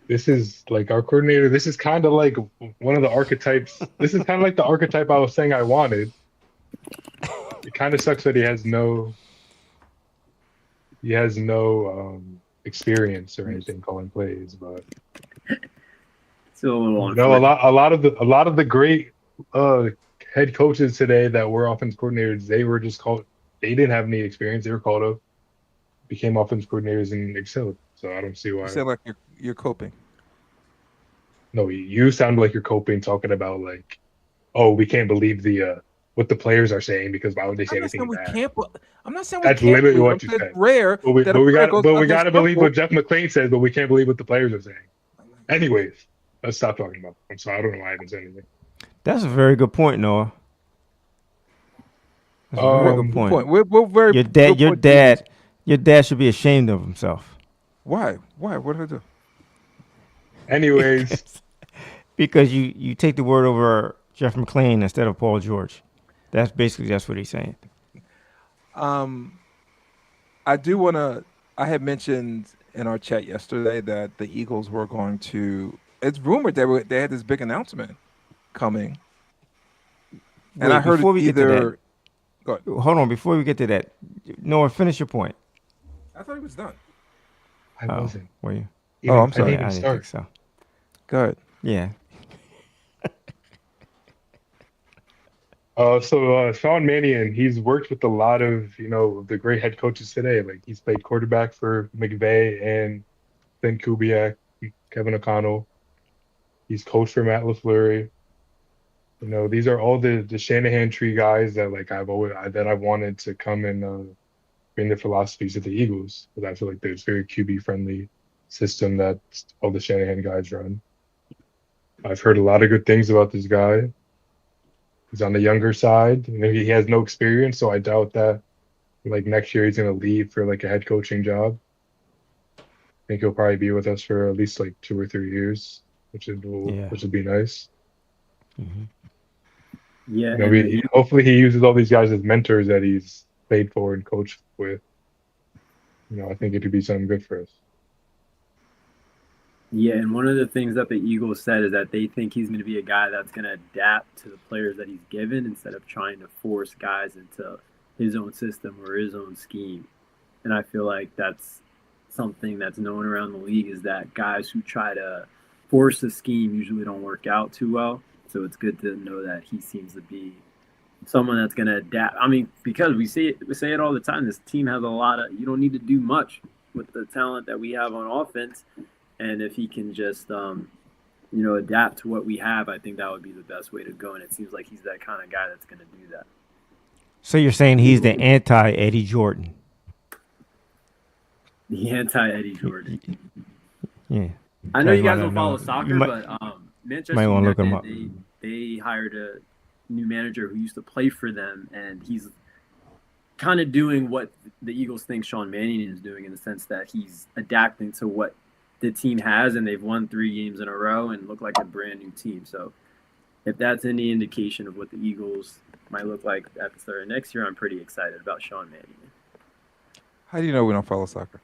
This is our coordinator. This is kind of like one of the archetypes. This is kind of like the archetype I was saying I wanted. It kind of sucks that he has no experience or anything calling plays, but still a little a lot of the great head coaches today that were offense coordinators, they didn't have any experience. They were called up, became offense coordinators and excelled. So I don't see why. You sound like you're coping. No, you sound like you're coping, talking about we can't believe the what the players are saying, because why would they say I'm not saying anything we bad? can't. I'm not saying we That's can't. literally believe it. what I'm you saying said. it's rare But we that a player goes gotta against believe football. what Jeff McClain says, but we can't believe what the players are saying. Anyways, let's stop talking about. I'm sorry, I don't know why I even said anything. That's a very good point, Noah. That's a very good Um, point. We're very Your dad, good your point, Davis. dad should be ashamed of himself Why? Why? What did I do? anyways, because you take the word over Jeff McClain instead of Paul George. That's what he's saying. I do want to. I had mentioned in our chat yesterday that the Eagles were going to. It's rumored they had this big announcement coming, and Wait, I heard before we get to either. Go ahead. Hold on, before we get to that, Noah, finish your point. I thought he was done. I wasn't. Were you? Oh, I'm I sorry. didn't I even didn't start. think so. Go ahead. Yeah. So Sean Mannion, he's worked with a lot of the great head coaches today. Like he's played quarterback for McVay and then Kubiak, Kevin O'Connell. He's coached for Matt LaFleur. These are all the Shanahan tree guys that like I've wanted to come and bring the philosophies of the Eagles, because I feel like there's very QB friendly system that all the Shanahan guys run. I've heard a lot of good things about this guy. He's on the younger side. He has no experience, so I doubt that like next year he's gonna leave for like a head coaching job. I think he'll probably be with us for at least like 2 or 3 years, which would be nice. Mm-hmm. Yeah, Hopefully he uses all these guys as mentors that he's played for and coached with. I think it could be something good for us. yeah, and one of the things that the Eagles said is that they think he's going to be a guy that's going to adapt to the players that he's given instead of trying to force guys into his own system or his own scheme. And I feel like that's something that's known around the league, is that guys who try to force a scheme usually don't work out too well. So it's good to know that he seems to be someone that's going to adapt. I mean, because we say it all the time. This team has a lot of. You don't need to do much with the talent that we have on offense, and if he can just adapt to what we have, I think that would be the best way to go. And it seems like he's that kind of guy that's going to do that. So you're saying he's the anti-Eddie Jordan? The anti-Eddie Jordan. Yeah. I know you guys might don't not follow know. soccer, You might- but Manchester might wanna look him up. United, they hired a new manager who used to play for them, and he's kind of doing what the Eagles think Sean Mannion is doing, in the sense that he's adapting to what the team has, and they've won 3 games in a row and look like a brand new team. So if that's any indication of what the Eagles might look like at the start of next year, I'm pretty excited about Sean Mannion. How do you know we don't follow soccer?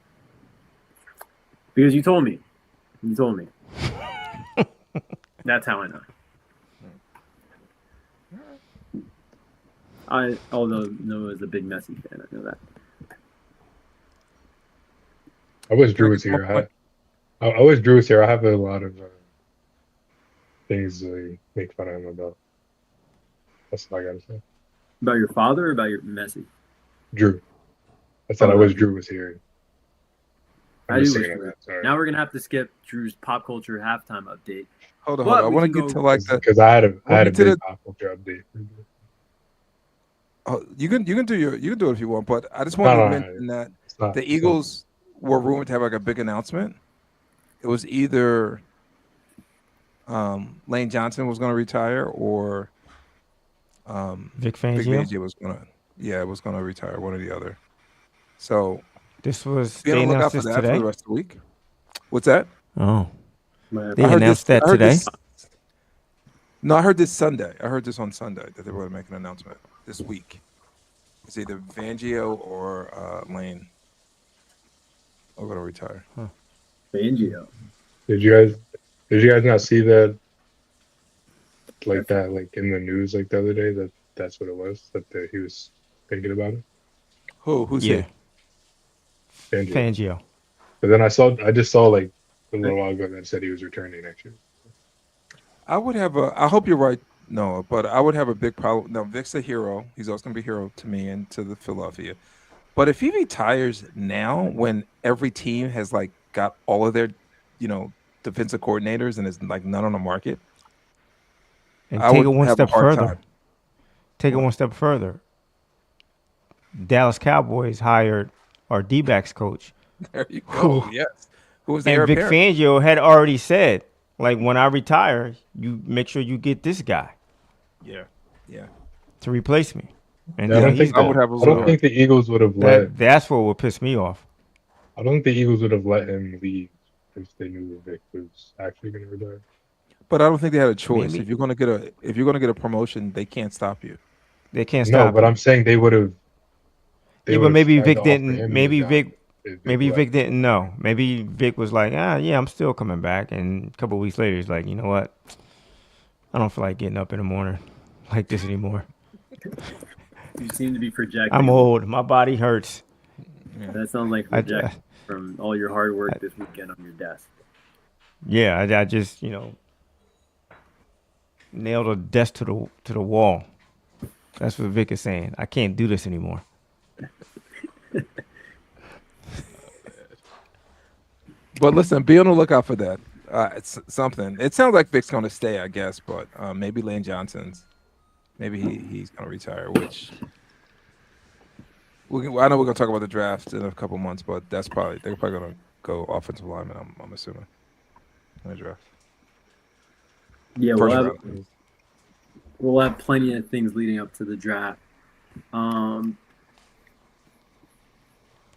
Because you told me. You told me. That's how I know. Although Noah's a big Messi fan, I know that. I wish Drew was here. I wish Drew was here. I have a lot of things to make fun of him about. That's all I gotta say. About your father or about your Messi? Drew. I said I wish Drew was here. I I'm just do wish saying Drew. that. Sorry. Now we're gonna have to skip Drew's pop culture halftime update. Hold on. But I we want to can get go- to like the. Because I had a get to big the- pop culture update. Oh, you can do it if you want, but I just wanted No, to no, mention that It's not- the it's not- Eagles were rumored to have like a big announcement. It was either Lane Johnson was going to retire or Vic Big Fangio. Fangio was going to retire, one or the other. So This was be they on the announced lookout for this that for today. the rest of the week. What's that? Oh, Man, they announced that today. No, I heard this Sunday. I heard this on Sunday that they were going to make an announcement this week. It's either Fangio or Lane are going to retire. Fangio. Did you guys not see that? Like that, like in the news, like the other day, that's what it was. He was thinking about it. Who's Yeah, he? Fangio. Fangio. But then I just saw like a little while ago that said he was returning next year. I hope you're right, Noah, but I would have a big problem. Now, Vic's a hero. He's always going to be a hero to me and to the Philadelphia. But if he retires now, when every team has like got all of their, defensive coordinators and there's like none on the market, And I take would it one have a step hard further. time. Take it one step further. Dallas Cowboys hired our D-backs coach, There you go. Who- Yes. Who was the and heir Vic apparent? Fangio had already said, like, when I retire, you make sure you get this guy Yeah. Yeah. to replace me. And Yeah, I now don't he's think I would gone. have a I little. don't think the Eagles would have let. That's what would piss me off. I don't think the Eagles would have let him leave if they knew that Vic was actually going to retire. But I don't think they had a choice. Maybe. If you're gonna get a promotion, they can't stop you. They can't No, stop but him. I'm saying they would have. Yeah, but maybe Vic didn't. Maybe Maybe Vic Maybe Vic didn't know. Maybe Vic was like, yeah, I'm still coming back. And a couple of weeks later, he's like, you know what? I don't feel like getting up in the morning like this anymore. You seem to be projecting. I'm old. My body hurts. That sounds like I- projection from all your hard work this weekend on your desk. Yeah, I just, nailed a desk to the wall. That's what Vic is saying. I can't do this anymore. But listen, be on the lookout for that. It's something. It sounds like Vic's going to stay, I guess, but maybe Lane Johnson's. Maybe he's going to retire. Which I know we're going to talk about the draft in a couple months, but they're probably going to go offensive lineman. I'm assuming in the draft. Yeah, First we'll have, round. we'll have plenty of things leading up to the draft. All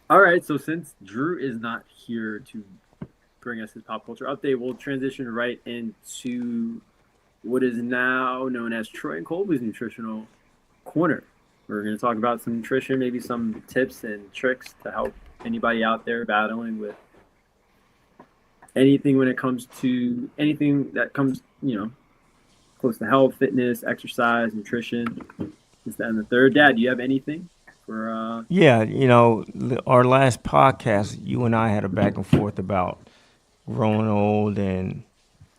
right, so since Drew is not here to bring us his pop culture update, we'll transition right into what is now known as Troy and Colby's Nutritional Corner. We're going to talk about some nutrition, maybe some tips and tricks to help anybody out there battling with anything when it comes to anything that comes, close to health, fitness, exercise, nutrition. Is that in the third? Dad, do you have anything for Yeah, our last podcast, you and I had a back and forth about growing old and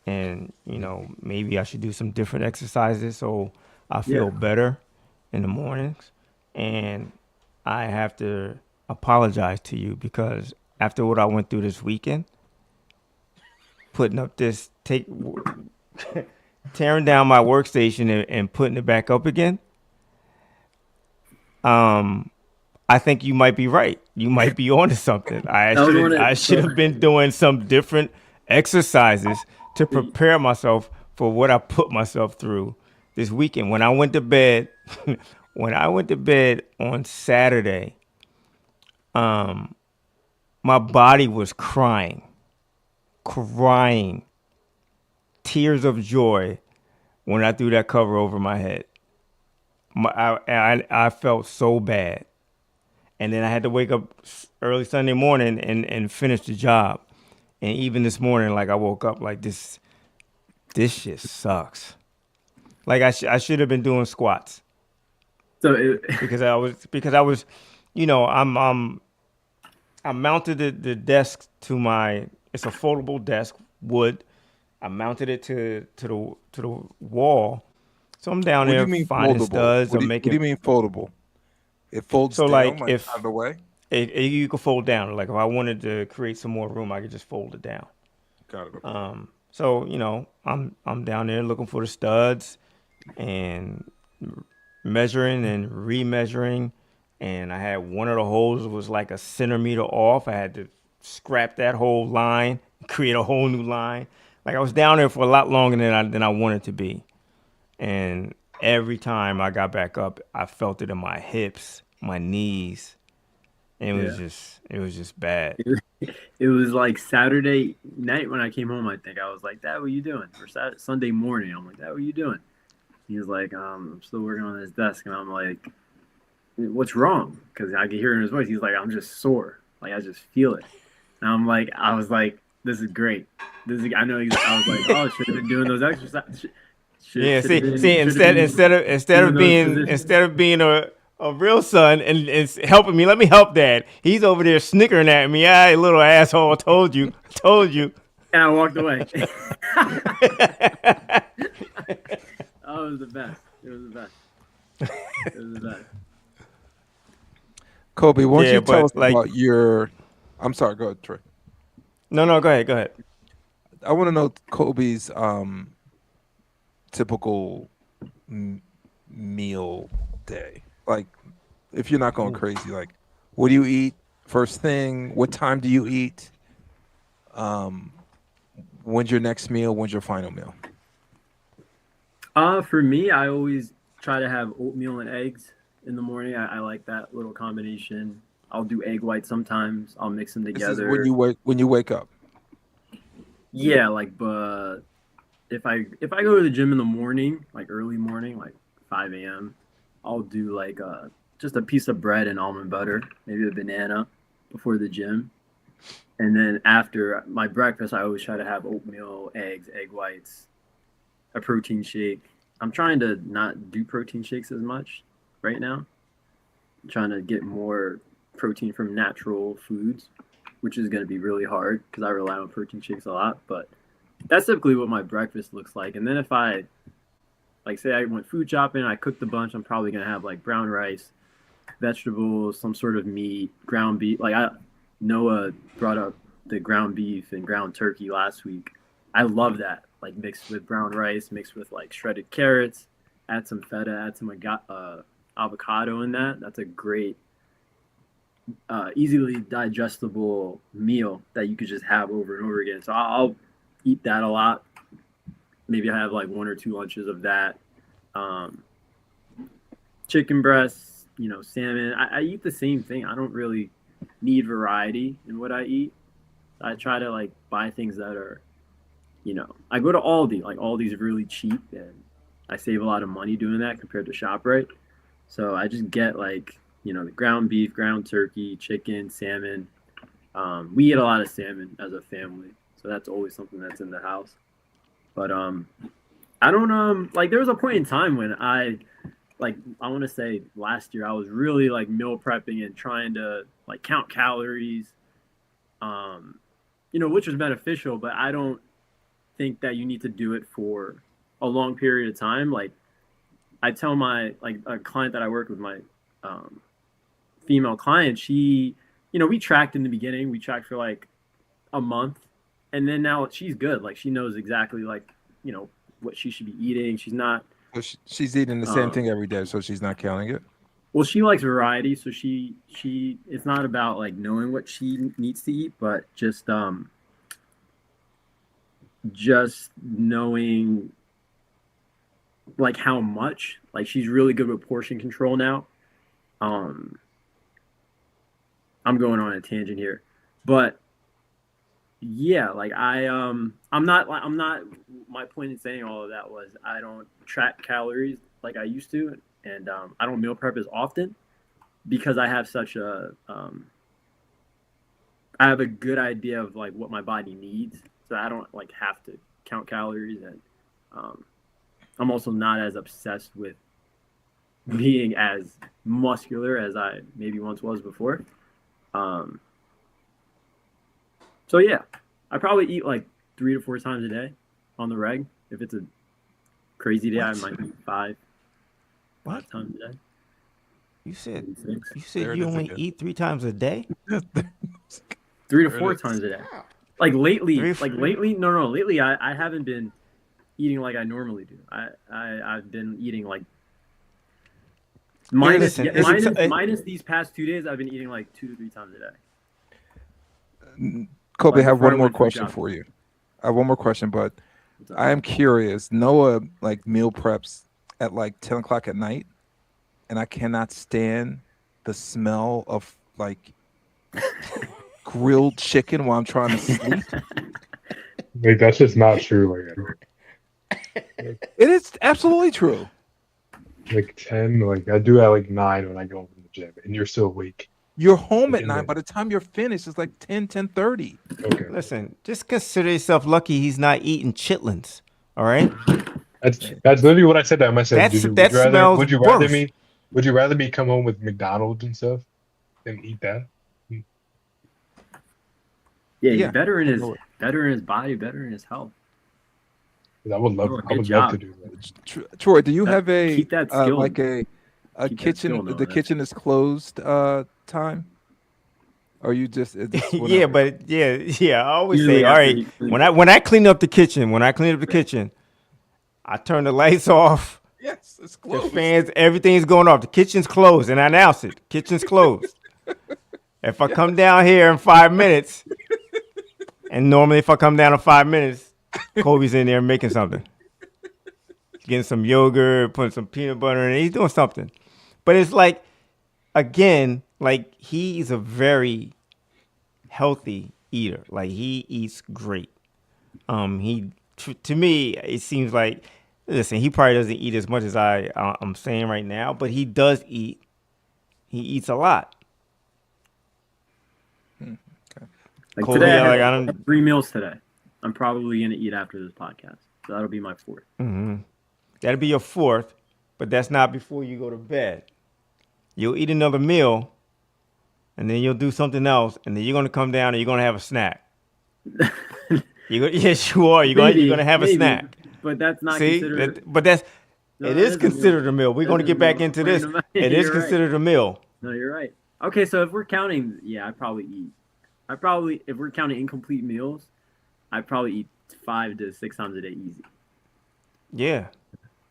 maybe I should do some different exercises so I feel better in the mornings. And I have to apologize to you because after what I went through this weekend, putting up tearing down my workstation and putting it back up again, I think you might be right. You might be onto something. I should have been doing some different exercises to prepare myself for what I put myself through this weekend. When I went to bed on Saturday, my body was crying, tears of joy when I threw that cover over my head. I felt so bad. And then I had to wake up early Sunday morning and finish the job. And even this morning, like I woke up like this shit sucks. Like I should have been doing squats. so? because I was, I mounted the desk to it's a foldable desk, wood. I mounted it to the wall. So I'm down What do there you mean finding foldable? studs. What I'm do making. you mean foldable? It folds So, down, like, like if- out of the way. You could fold down. Like if I wanted to create some more room, I could just fold it down. Got it. So I'm down there looking for the studs and measuring and remeasuring, and I had one of the holes was like a centimeter off. I had to scrap that whole line, create a whole new line. Like I was down there for a lot longer than I wanted to be, and every time I got back up, I felt it in my hips, my knees. And it was just bad. It was like Saturday night when I came home. I think I was like, "Dad, what are you doing?" Or Sunday morning, I'm like, "Dad, what are you doing?" He was like, "I'm still working on this desk," and I'm like, "What's wrong?" Because I could hear in his voice. He's like, "I'm just sore. Like I just feel it." And I was like, "This is great. I know." I was like, "Oh, should have been doing those exercises." Instead of being a real son and it's helping me. Let me help Dad. He's over there snickering at me. "Ah, little asshole, told you. And I walked away. Oh, it was the best. Kobe, why don't Yeah, you tell but, us like- about your? I'm sorry. Go ahead, Troy. No, go ahead. I want to know Kobe's typical meal day? Like, if you're not going crazy, like, what do you eat first thing? What time do you eat? When's your next meal? When's your final meal? For me, I always try to have oatmeal and eggs in the morning. I like that little combination. I'll do egg whites sometimes. I'll mix them This is together. when you wake up. Yeah, like, but if I go to the gym in the morning, like early morning, like 5 a.m., I'll do like just a piece of bread and almond butter, maybe a banana before the gym. And then after my breakfast, I always try to have oatmeal, eggs, egg whites, a protein shake. I'm trying to not do protein shakes as much right now. I'm trying to get more protein from natural foods, which is going to be really hard because I rely on protein shakes a lot. But that's typically what my breakfast looks like. And then if I, like, say I went food shopping, I cooked a bunch, I'm probably going to have like brown rice, vegetables, some sort of meat, ground beef. Noah brought up the ground beef and ground turkey last week. I love that, like mixed with brown rice, mixed with like shredded carrots, add some feta, add some avocado in that. That's a great, easily digestible meal that you could just have over and over again. So I'll eat that a lot. Maybe I have like 1 or 2 lunches of that. Chicken breasts, salmon. I eat the same thing. I don't really need variety in what I eat. I try to like buy things that are, I go to Aldi. Like Aldi's really cheap, and I save a lot of money doing that compared to ShopRite. So I just get like, the ground beef, ground turkey, chicken, salmon. We eat a lot of salmon as a family, so that's always something that's in the house. But I don't like there was a point in time when I want to say last year I was really like meal prepping and trying to like count calories, which was beneficial, but I don't think that you need to do it for a long period of time. Like I tell a client that I work with, my female client, she, we tracked in the beginning, we tracked for like a month, and then now she's good. Like she knows exactly like, what she should be eating. She's not. So she's eating the same thing every day, so she's not counting it. Well, she likes variety, so she it's not about like knowing what she needs to eat, but just knowing like how much. Like she's really good with portion control now. I'm going on a tangent here, but yeah, like I'm not, my point in saying all of that was I don't track calories like I used to, and I don't meal prep as often because I have such a I have a good idea of like what my body needs, so I don't like have to count calories, and I'm also not as obsessed with being as muscular as I maybe once was before. So yeah, I probably eat like 3 to 4 times a day on the reg. If it's a crazy day, I might eat 5 times a day. You said There it you is only again. eat 3 times a day? 3 to 4 times a day. Like lately, Three- no. Lately, I haven't been eating like I normally do. I've been eating like minus these past 2 days. I've been eating like 2 to 3 times a day. Kobe, Like, I have before I one more went for question shopping. for you. I have one more question, but I am curious. Noah like meal preps at like 10 o'clock at night, and I cannot stand the smell of like grilled chicken while I'm trying to sleep. Like that's just not true. It is absolutely true. Like 10, like I do at like 9 when I go from the gym, and you're still awake. You're home at Okay, 9. man. By the time you're finished, it's like 10:30. Okay, Listen, just consider yourself lucky he's not eating chitlins. All right. that's literally what I said to him. I said, That smells would you rather worse. would you rather me come home with McDonald's and stuff than eat that? Yeah, Yeah. he's better in his body, better in his health. 'Cause I would love, Oh, I good would job. love to do that. Troy, do you have a Keep that skill. like a Keep that kitchen? skill, Noah. The kitchen is closed time, or you just it's Yeah, whatever? but yeah. I always Usually say, all after right, you clean- when I clean up the kitchen, I turn the lights off Yes, it's The closed. fans, everything's going off. The kitchen's closed, and I announce it. Kitchen's closed. If I come down here in 5 minutes, and normally if I come down in 5 minutes, Kobe's in there making something. Getting some yogurt, putting some peanut butter in it. He's doing something. But it's like, again, like he's a very healthy eater. Like he eats great. To me, it seems like, listen, he probably doesn't eat as much as I'm saying right now, but he does eat. He eats a lot. Like Kobe, today, I like, had 3 meals today. I'm probably gonna eat after this podcast. So that'll be my 4th. That'll be your 4th, but that's not before you go to bed. You'll eat another meal, and then you'll do something else, and then you're gonna come down and you're gonna have a snack. Yes, you are. You're gonna have a snack. But that's not See, considered. No, it that is is a considered meal. a meal. We're That going to is a get back meal. into Wait this. a minute, It is you're right. considered a meal. No, you're right. Okay, so if we're counting, yeah, if we're counting incomplete meals, I probably eat 5 to 6 times a day easy. Yeah,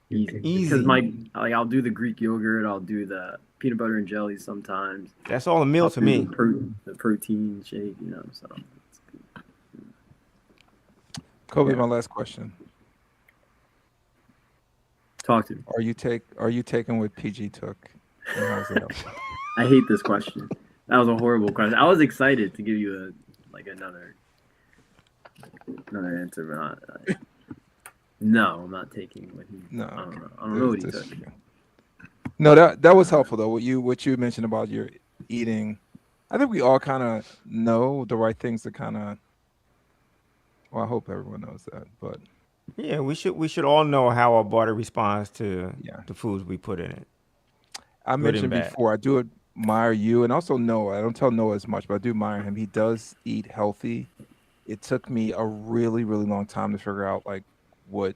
Easy. Because I'll do the Greek yogurt, I'll do the peanut butter and jelly sometimes. that's all a meal to I'll do me. the protein shake, so. Kobe, my last question. Talk to me. Are you taking what PG took? And how's that? I hate this question. That was a horrible question. I was excited to give you another answer, but not. No, I'm not taking what he. No, I don't okay. know. I don't know what he This- took. No, that was helpful though. What you mentioned about your eating, I think we all kind of know the right things to kind of. Well, I hope everyone knows that, but Yeah, we should all know how our body responds to Yeah. the foods we put in it. I and mentioned bad. before I do admire you, and also Noah. I don't tell Noah as much, but I do admire him. He does eat healthy. It took me a really, really long time to figure out like what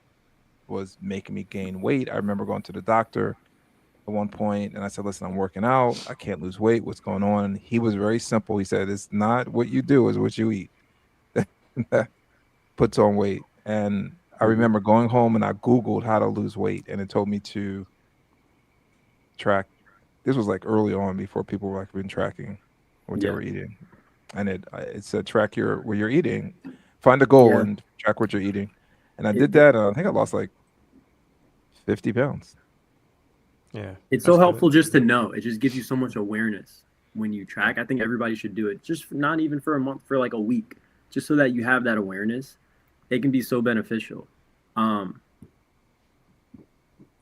was making me gain weight. I remember going to the doctor at one point, and I said, "Listen, I'm working out. I can't lose weight. What's going on?" And he was very simple. He said, "It's not what you do; it's what you eat that puts on weight." And I remember going home and I Googled how to lose weight, and it told me to track. This was like early on before people were like been tracking what they Yeah. were eating, and it said track what you're eating, find a goal Yeah. and track what you're eating. And I did that. I think I lost like 50 pounds. Yeah, It's so that's good. helpful just to know. It just gives you so much awareness when you track. I think everybody should do it. Just not even for a month, for like a week, just so that you have that awareness. It can be so beneficial. And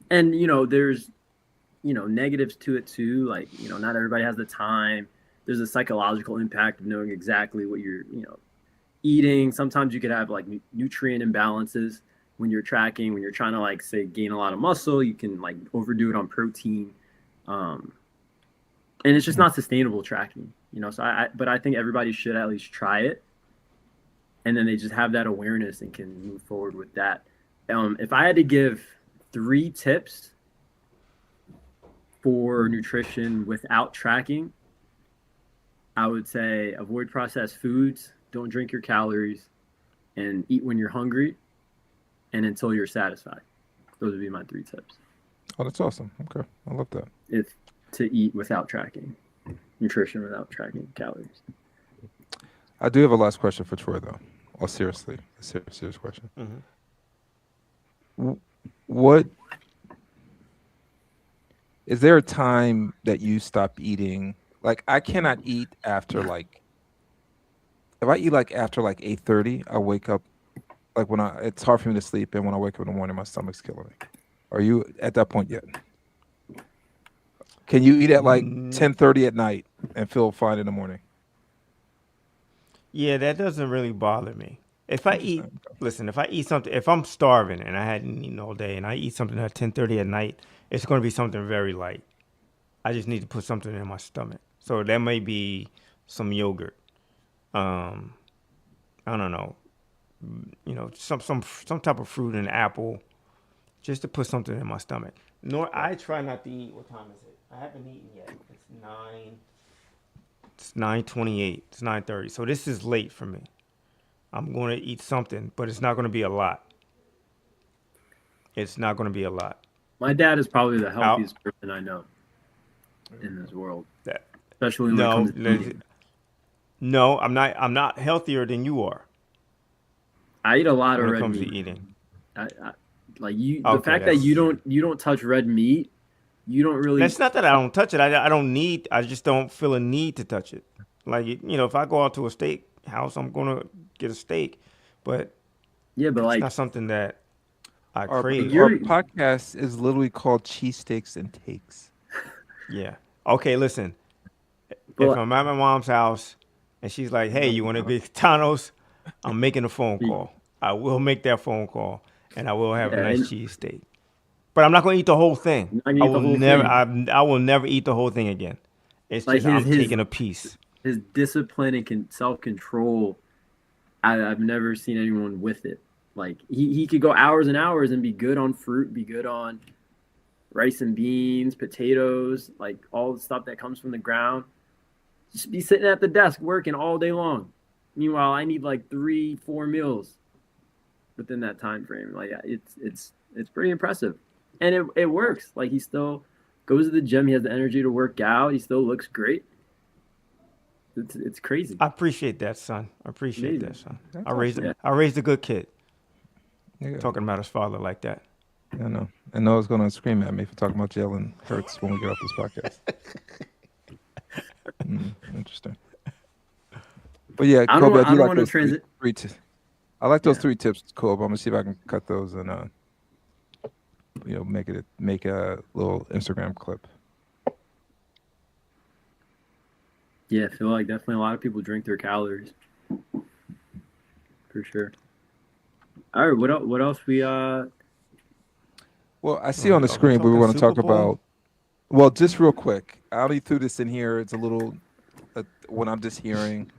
there's negatives to it too. Like not everybody has the time. There's a psychological impact of knowing exactly what you're eating. Sometimes you could have like nutrient imbalances when you're tracking. When you're trying to like say gain a lot of muscle, you can like overdo it on protein, and it's just not sustainable tracking. So I think everybody should at least try it, and then they just have that awareness and can move forward with that. If I had to give 3 tips for nutrition without tracking, I would say avoid processed foods, don't drink your calories, and eat when you're hungry and until you're satisfied. Those would be my 3 tips. Oh, that's awesome. Okay, I love that. If to eat without tracking, nutrition without tracking calories. I do have a last question for Troy though. Oh, seriously, a serious question. What is there a time that you stop eating? Like I cannot eat after like if I eat like after like 8:30, I wake up like it's hard for me to sleep, and when I wake up in the morning, my stomach's killing me. Are you at that point yet? Can you eat at like 10:30 at night and feel fine in the morning? Yeah, that doesn't really bother me. If I eat something, if I'm starving and I hadn't eaten all day and I eat something at 10:30 at night, it's going to be something very light. I just need to put something in my stomach. So that may be some yogurt. I don't know. Some type of fruit, an apple, just to put something in my stomach. I try not to eat. What time is it? I haven't eaten yet. It's 9:28. It's 9:30. So this is late for me. I'm going to eat something, but it's not going to be a lot. It's not going to be a lot. My dad is probably the healthiest person I know in this world, That especially when it no, comes to eating. no, I'm not. I'm not healthier than you are I eat a lot of when it red comes to meat. eating. Like you, the Okay, fact that that's you don't touch red meat, you don't really. It's not that I don't touch it. I don't need. I just don't feel a need to touch it. Like if I go out to a steak house, I'm gonna get a steak, but Yeah, but it's like not something that I Our crave. you're podcast is literally called Cheesesteaks and Takes. Yeah. Okay. Listen. If but I'm at my mom's house and she's like, "Hey, you want to get Thanos?" I'm making a phone call. I will make that phone call, and I will have a yeah, nice and cheesesteak. But I'm not gonna eat the whole thing. you're not gonna I eat the will whole never. thing. I will never eat the whole thing again. It's Like just I'm taking a piece. his discipline and self control. I've never seen anyone with it. Like he could go hours and hours and be good on fruit, be good on rice and beans, potatoes, like all the stuff that comes from the ground. Just be sitting at the desk working all day long. Meanwhile, I need like 3-4 meals within that time frame. Like it's pretty impressive, and it works. Like he still goes to the gym. He has the energy to work out. He still looks great. It's crazy. I appreciate that, son. I appreciate Amazing. that, son. That's awesome. I raised a good kid. Yeah, Talking about his father like that. I know. And Noah's going to scream at me for talking about Jalen Hurts when we get off this podcast. Interesting. But yeah, I don't Kobe, I do like want to those transit. I like those Yeah. 3 tips, Kobe. I'm gonna see if I can cut those and make a little Instagram clip. Yeah, I feel like definitely a lot of people drink their calories. For sure. All right, what else we Well, I see on the Are we screen we were talking going to talk Super Bowl? about. Well, just real quick, I only threw this in here. It's a little when I'm just hearing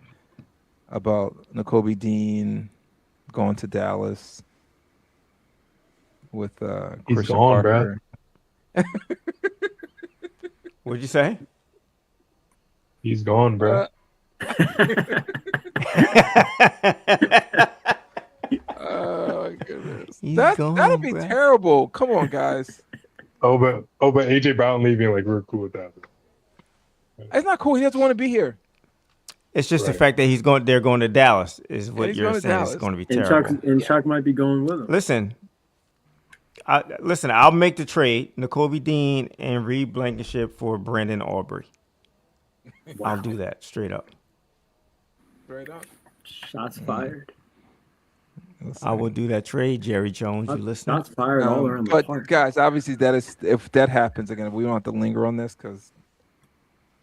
about Nakobe Dean going to Dallas with He's Christian gone, Parker. What'd you say? He's gone, bro. Oh my goodness, He's that'll gone, be bruh. terrible. Come on, guys. But AJ Brown leaving, like we're cool with that. It's not cool. He doesn't want to be here. It's just the Right. fact that they're going to Dallas is what he's you're going to saying. It's Dallas. going to be and terrible. Chuck might be going with him. Listen, I'll make the trade: Nakobe Dean and Reed Blankenship for Brandon Aubrey. I'll do that straight up. Straight up. Shots fired. I will do that trade, Jerry Jones. You listening? Shots fired all around the But park. guys, obviously if that happens again, we don't have to linger on this because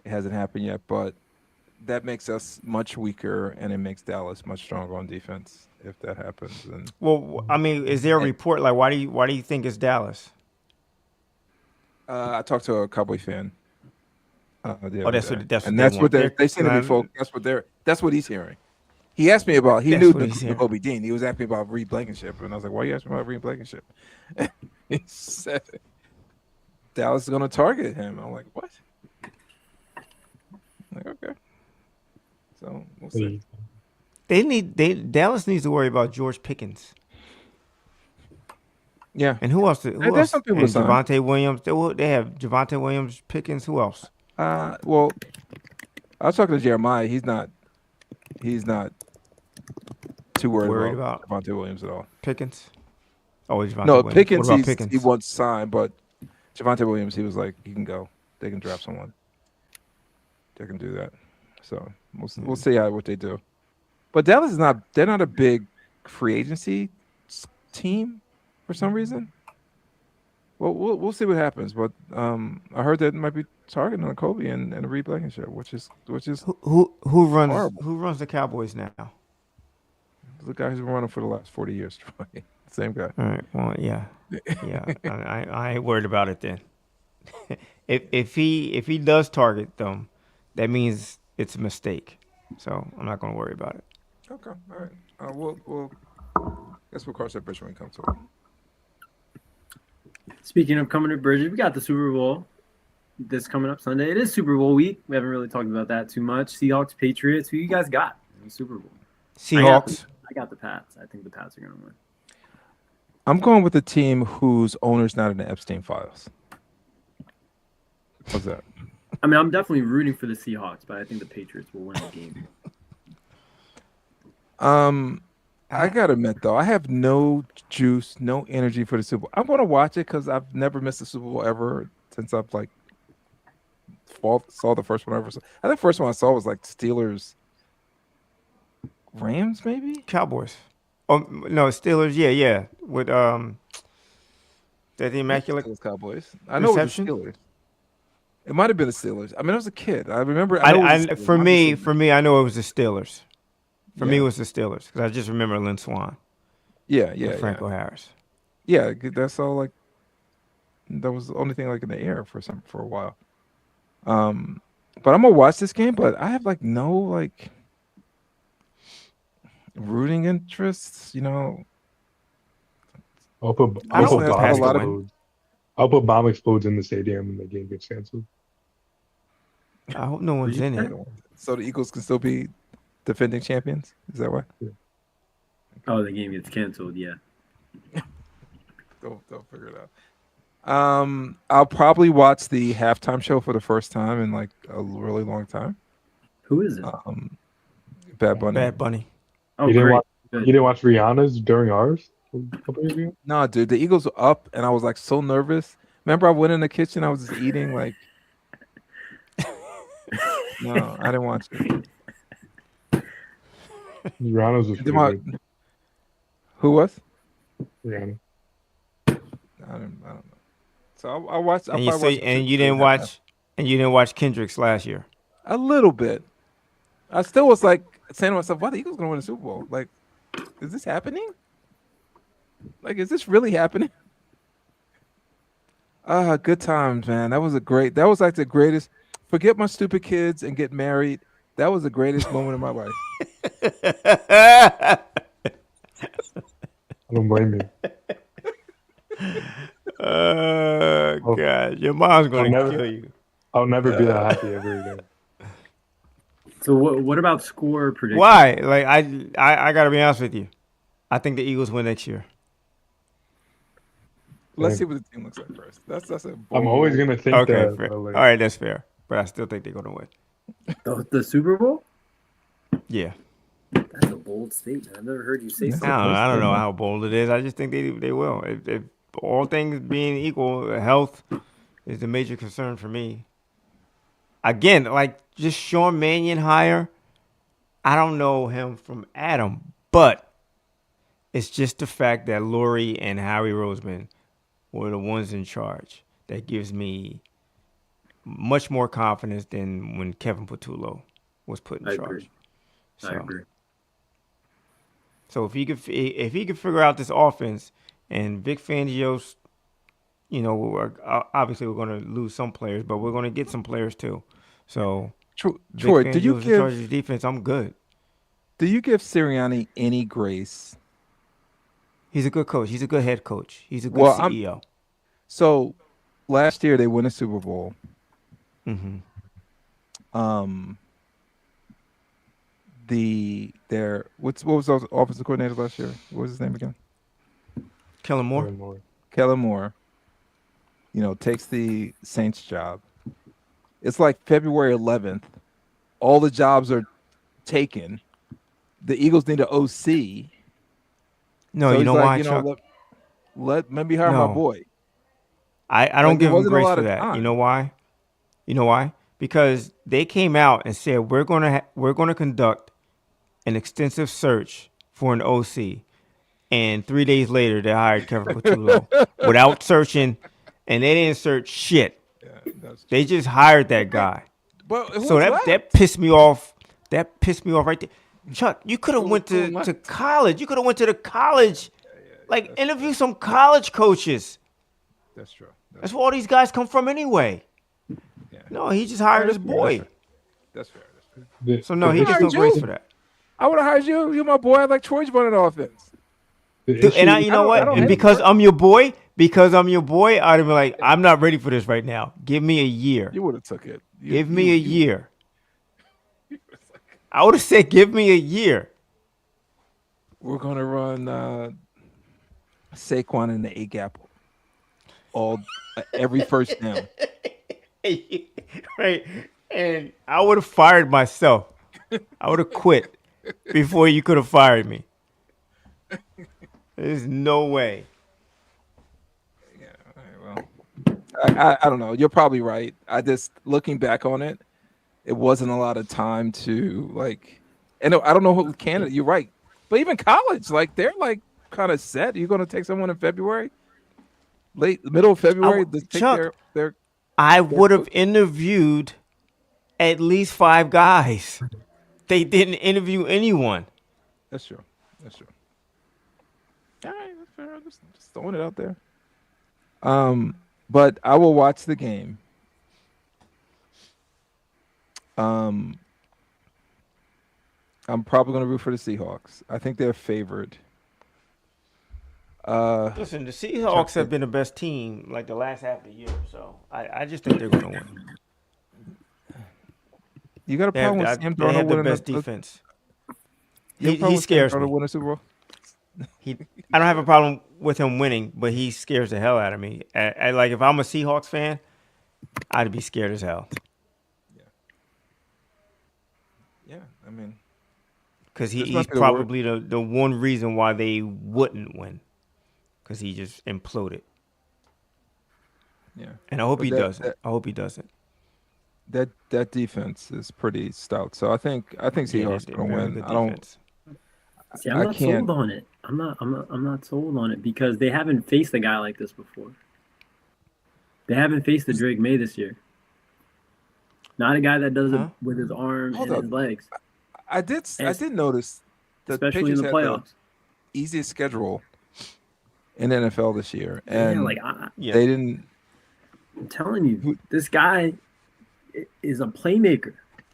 it hasn't happened yet. But that makes us much weaker, and it makes Dallas much stronger on defense if that happens. And Well, I mean, is there a report like why do you think it's Dallas? I talked to a Cowboy fan. The other that's day, what- that's what and they that's what want. they seem to be Um, focused. That's what he's hearing. He asked me about. He That's knew what he's hearing. Nakobe Dean. He was asking me about Reed Blankenship, and I was like, "Why are you asking me about Reed Blankenship?" He said Dallas is going to target him. I'm like, "What?" I'm like, okay. So we'll see. Dallas needs to worry about George Pickens. Yeah. And who else? there's some people And to sign. Javonte Williams. They have Javonte Williams, Pickens. Who else? Well, I was talking to Jeremiah. He's not too worried about Javonte Williams at all. Pickens. Oh, Javonte No, Williams. Pickens, What about Pickens? he wants to sign, but Javonte Williams, he was like, he can go. They can draft someone. They can do that. So we'll see what they do. But Dallas is they're not a big free agency team for some reason. Well, we'll see what happens. But I heard that it might be targeting on Kobe and Reed Blankenship, which is Who runs horrible. the Cowboys now? The guy who's been running for the last 40 years. Same guy. All right. Well, yeah. I ain't worried about it then. if he does target them, that means it's a mistake. So I'm not going to worry about it. Okay. All right. We'll guess we'll cross that bridge when we come to it. Speaking of coming to Bridges, we got the Super Bowl this coming up Sunday. It is Super Bowl week. We haven't really talked about that too much. Seahawks, Patriots. Who you guys got in the Super Bowl? Seahawks. I got the Pats. I think the Pats are going to win. I'm going with a team whose owner's not in the Epstein files. What's that? I mean, I'm definitely rooting for the Seahawks, but I think the Patriots will win the game. I gotta admit though, I have no juice, no energy for the Super Bowl. I'm gonna watch it because I've never missed a Super Bowl ever since I've like saw the first one I ever saw. I think the first one I saw was like Steelers, Rams, maybe. Cowboys. Oh no, Steelers. Yeah. With that the immaculate. Steelers, Cowboys. I know it was the reception? Steelers. It might have been the Steelers. I mean, I was a kid. I remember. I know it was the Steelers. For Obviously- me, I know it was the Steelers. For me, it Yeah. was the Steelers because I just remember Lynn Swan yeah, and Franco Harris. yeah. That's all. Like that was the only thing like in the air for a while. But I'm gonna watch this game. But I have like no like rooting interests. You know, I'll put I don't bomb pass the win. explodes. I'll put bomb explodes in the stadium and the game gets canceled. I hope no one's in it. so the Eagles can still be defending champions. Is that why? Oh, the game gets canceled. Yeah. They'll figure it out. I'll probably watch the halftime show for the first time in like a really long time. Who is it? Bad Bunny. Bad Bunny. Oh, you didn't great. watch. Good. You didn't watch Rihanna's during ours a couple years ago. No, dude, the Eagles were up, and I was like so nervous. Remember, I went in the kitchen, I was just eating like. No, I didn't watch it. Rihanna's was Did pretty my- good. Who was? Rihanna. I don't know. So I'll watch. I'll And you probably say, watch and you didn't watch Kendrick's last year. a little bit. I still was like saying to myself, "Why the Eagles gonna win the Super Bowl? Like, is this happening? Like, is this really happening?" Good times, man. That was like the greatest. Forget my stupid kids and get married. That was the greatest moment of my life. I don't blame you. Oh God, your mom's gonna never- kill you. I'll never be that happy ever again. So what about score prediction? Why? Like I gotta be honest with you. I think the Eagles win next year. Let's see what the team looks like first. That's a. I'm bold- always gonna think Okay, that. fair. but, like, All right, that's fair. But I still think they're gonna win. The Super Bowl? Yeah. That's a bold statement. I've never heard you say Yeah. something. I don't know how bold it is. I just think they will. If all things being equal, health is the major concern for me. Again, like just Sean Mannion hire, I don't know him from Adam, but it's just the fact that Lurie and Howie Roseman were the ones in charge that gives me much more confidence than when Kevin Patullo was put in I charge. agree. I agree. So if he could figure out this offense, and Vic Fangio's, obviously we're going to lose some players, but we're going to get some players too. So Troy, Vic do you Fangio's in charge of give the defense? I'm good. Sirianni any grace? He's a good coach. He's a good head coach. He's a good Well, CEO. So last year they won a Super Bowl. Mm-hmm. What was the offensive coordinator last year? What was his name again? Kellen Moore. more. Kellen Moore. Takes the Saints job. It's like February 11th. All the jobs are taken. The Eagles need an OC. No, So you he's know like, why, Chuck? let maybe hire No. my boy. I don't Like, there give them wasn't a grace lot for of that. time. You know why? Because they came out and said we're gonna conduct an extensive search for an OC, and 3 days later they hired Kevin Patullo without searching, and they didn't search shit. They just hired that guy. But So that pissed me off. That pissed me off right there. Chuck, you could have went who to left? college. You could have went to the college, interview some college coaches. That's true. That's where all these guys come from anyway. Yeah. No, he just hired his boy. That's fair. So no, he gets no grace for that. I would have hired you. You're my boy. I like Troy's running offense. Dude, and you know I what? don't And hate because I'm your boy, I'd have been like, I'm not ready for this right now. Give me a year. You would have took it. Give me a year. I would have said, give me a year. We're gonna run Saquon in the A gap all every first down. Right. And I would have fired myself. I would have quit before you could have fired me. There's no way. Yeah, all right, well, I don't know. You're probably right. I just looking back on it, it wasn't a lot of time to like. And I don't know who Canada. You're right, but even college, like they're like kind of set. You're going to take someone in February, middle of February to take Chuck, their. I would have interviewed at least 5 guys. They didn't interview anyone. That's true. That's true. All right, that's fair. I'm just throwing it out there. But I will watch the game. I'm probably going to root for the Seahawks. I think they're favored. Listen, the Seahawks have been the best team like the last half of the year, so I just think they're going to win. You got a problem with Sam They have Darnold the winning best defense. He scares me. Win a Super Bowl? I don't have a problem with him winning, but he scares the hell out of me. Like if I'm a Seahawks fan, I'd be scared as hell. Yeah, I mean, because This he's must be the probably the one reason why they wouldn't win, because he just imploded. yeah. And I hope But he that- doesn't. that- I hope he doesn't. That defense is pretty stout. So I think Yeah, Seahawks they're gonna very win. good I don't. defense. See, I'm I not can't- sold on it. I'm not sold on it because they haven't faced a guy like this before. They haven't faced the Drake May this year. Not a guy that does Huh? it with his arm Hold and up. his legs, I did notice the especially in Patriots the had playoffs. the easiest schedule in the NFL this year, Yeah, and like Yeah. they didn't. I'm telling you, this guy is a playmaker.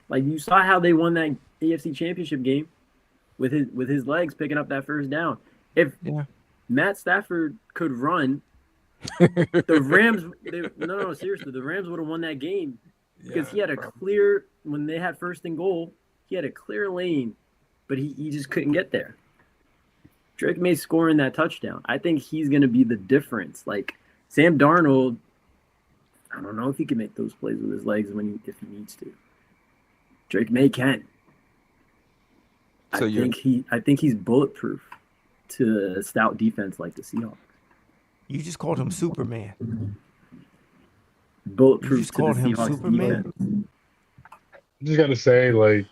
Like you saw how they won that AFC Championship game with his legs picking up that first down. If Yeah. Matt Stafford could run, the Rams. No, seriously, the Rams would have won that game because he had a clear when they had first and goal. He had a clear lane, but he just couldn't get there. Drake May scoring that touchdown. I think he's going to be the difference. Like Sam Darnold, I don't know if he can make those plays with his legs if he needs to. Drake May can. So I think he's bulletproof to a stout defense like the Seahawks. You just called him Superman. You Bulletproof just to called the him Seahawks Superman? defense. I just gotta say, like,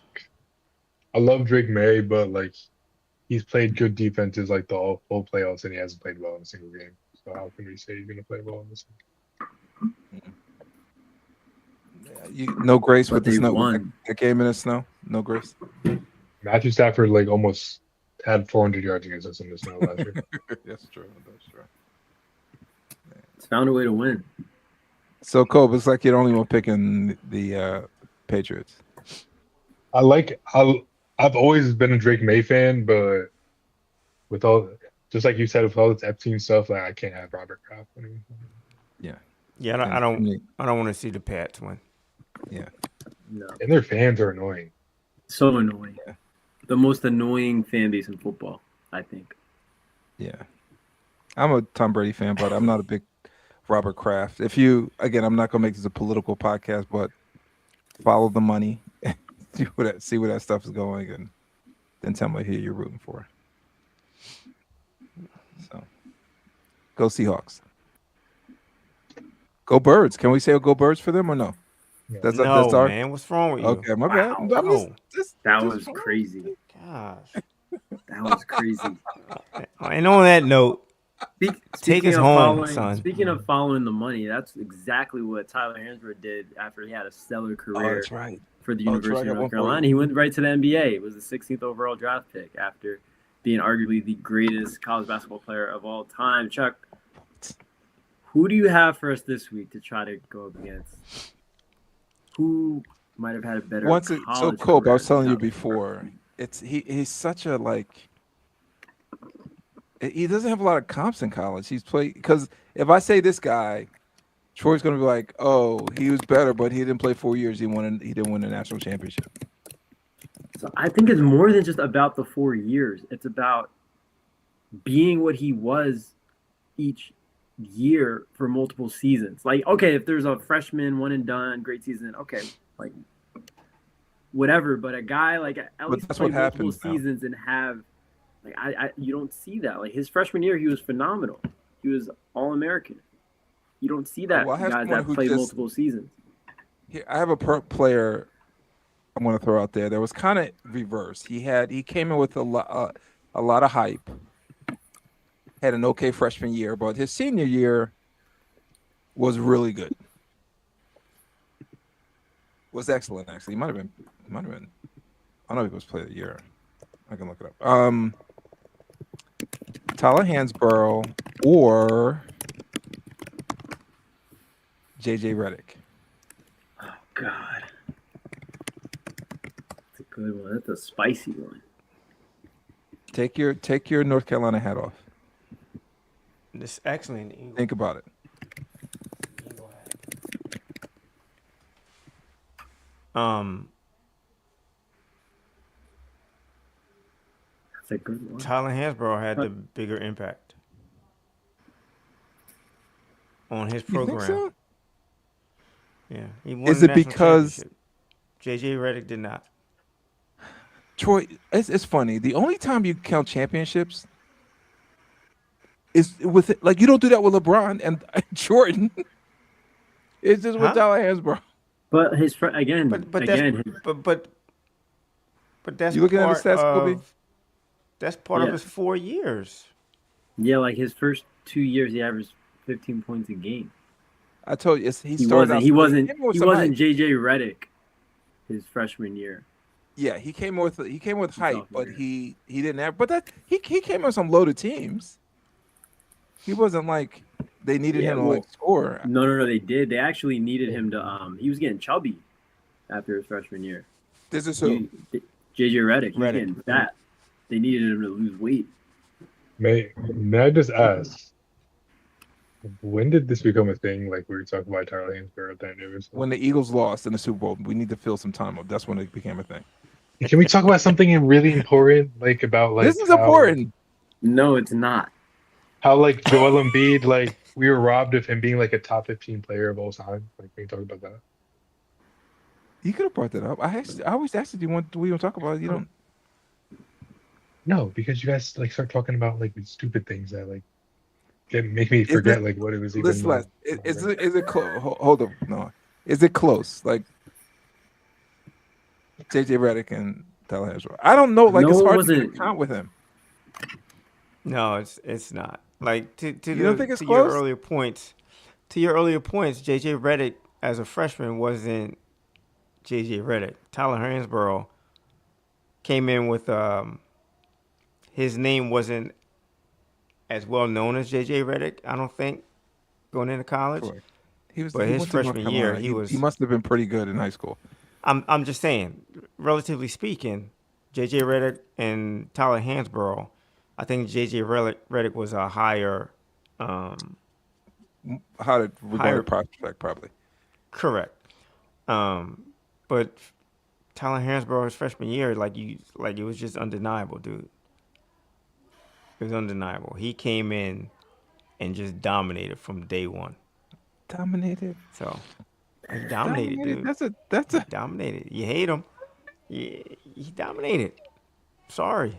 I love Drake May, but like, he's played good defenses like the full playoffs, and he hasn't played well in a single game. So how can we say he's gonna play well in this one? No grace But with the they snow. won. That game in the snow. No grace. Matthew Stafford like almost had 400 yards against us in the snow last year. That's true. That's true. It's found a way to win. So Cole, it's like you're the only one picking the Patriots. I've always been a Drake May fan, but with all, just like you said, with all this Epstein stuff, like I can't have Robert Kraft winning. Yeah, I don't want to see the Pats win. Yeah. No, And their fans are annoying. so annoying. The most annoying fan base in football, I think. Yeah. I'm a Tom Brady fan, but I'm not a big Robert Kraft. If you, again, I'm not going to make this a political podcast, but follow the money, see where that stuff is going, and then tell me who you're rooting for. So, go Seahawks. Go Birds. Can we say go Birds for them or no? Yeah. That's No, man, what's wrong with you? Okay, my bad. I'm No. That was crazy. Gosh. That was crazy. And on that note, Take us home, son. Speaking of following the money, that's exactly what Tyler Hansbrough did after he had a stellar Oh, career that's right. for the Oh, that's University right, of at North one point. Carolina. He went right to the NBA. It was the 16th overall draft pick after being arguably the greatest college basketball player of all time. Chuck, who do you have for us this week to try to go up against? Who might have had a better So college Cope, I career was telling you than Tyler? before, he's such a he doesn't have a lot of comps in college. He's played because if I say this guy, Troy's gonna be like, oh, he was better, but he didn't play 4 years. He didn't win a national championship. So I think it's more than just about the 4 years. It's about being what he was each year for multiple seasons. Like, okay, if there's a freshman one and done, great season, okay, like whatever. But a guy like at But least that's play what multiple happens now. seasons and have like you don't see that. Like his freshman year, he was phenomenal. He was All American. You don't see that Well, I have guys someone that who play just- multiple seasons. Here, I have a player I'm going to throw out there that was kind of reverse. He came in with a lot of hype. Had an okay freshman year, but his senior year was really good. Was excellent actually. He might have been. I don't know if he was player of the year. I can look it up. Tyler Hansborough or JJ Redick. Oh God, that's a good one. That's a spicy one. Take your North Carolina hat off. This excellent Eagle. Think about it. Eagle hat. That's a good one. Tyler Hansborough had the bigger impact on his You program. think so? Yeah, he won Is the it national because championship. JJ Redick did not? Troy? It's funny. The only time you count championships is with it. Like you don't do that with LeBron and Jordan. It's just with Huh? Tyler Hansborough. But his again, But again, that's You looking at the part stats, Kobe? of that's part of Yeah. his 4 years. yeah, like his first 2 years, he averaged 15 points a game. I told you he He started. wasn't. He wasn't. came with He some wasn't hype. JJ Redick his freshman year. Yeah, he came with hype, sophomore but year. he didn't have. But that he came with some loaded teams. He wasn't like they needed Yeah, him to well, like score. No. They did. They actually needed him to. He was getting chubby after his freshman year. This is who. JJ Redick. He was Redick. getting fat. They needed him to lose weight. May I just ask, when did this become a thing? Like we were talking about Tyler Hansborough at the end of it. When the Eagles lost in the Super Bowl, we need to fill some time up. That's when it became a thing. Can we talk about something really important, like about like this is how- important. No, it's not. How like Joel Embiid, like we were robbed of him being like a top 15 player of all time. Like can we talk about that? You could have brought that up. I always asked if you want to talk about it. You don't. No, because you guys like start talking about like these stupid things that like make me forget like what it was even. Listen, is it close? Hold on, no. Is it close? Like JJ Redick and Tyler Hansborough. I don't know. Like No, it's it hard wasn't. to count with him. No, it's not. Like to You don't think it's to your close? earlier points. To your earlier points, JJ Redick as a freshman wasn't JJ Redick. Tyler Hansborough came in with his name wasn't as well known as JJ Redick, I don't think, going into college. Sure. He was, But he his went to North freshman year, Carolina. he He must have been pretty good in high school. I'm just saying, relatively speaking, JJ Redick and Tyler Hansborough, I think JJ Redick was a higher How to Higher- regard prospect, probably. correct. But Tyler Hansborough his freshman year, it was just undeniable, dude. It was undeniable. He came in and just dominated from day one. Dominated. So he dominated, dude. That's a. Dominated. You hate him. He dominated. Sorry.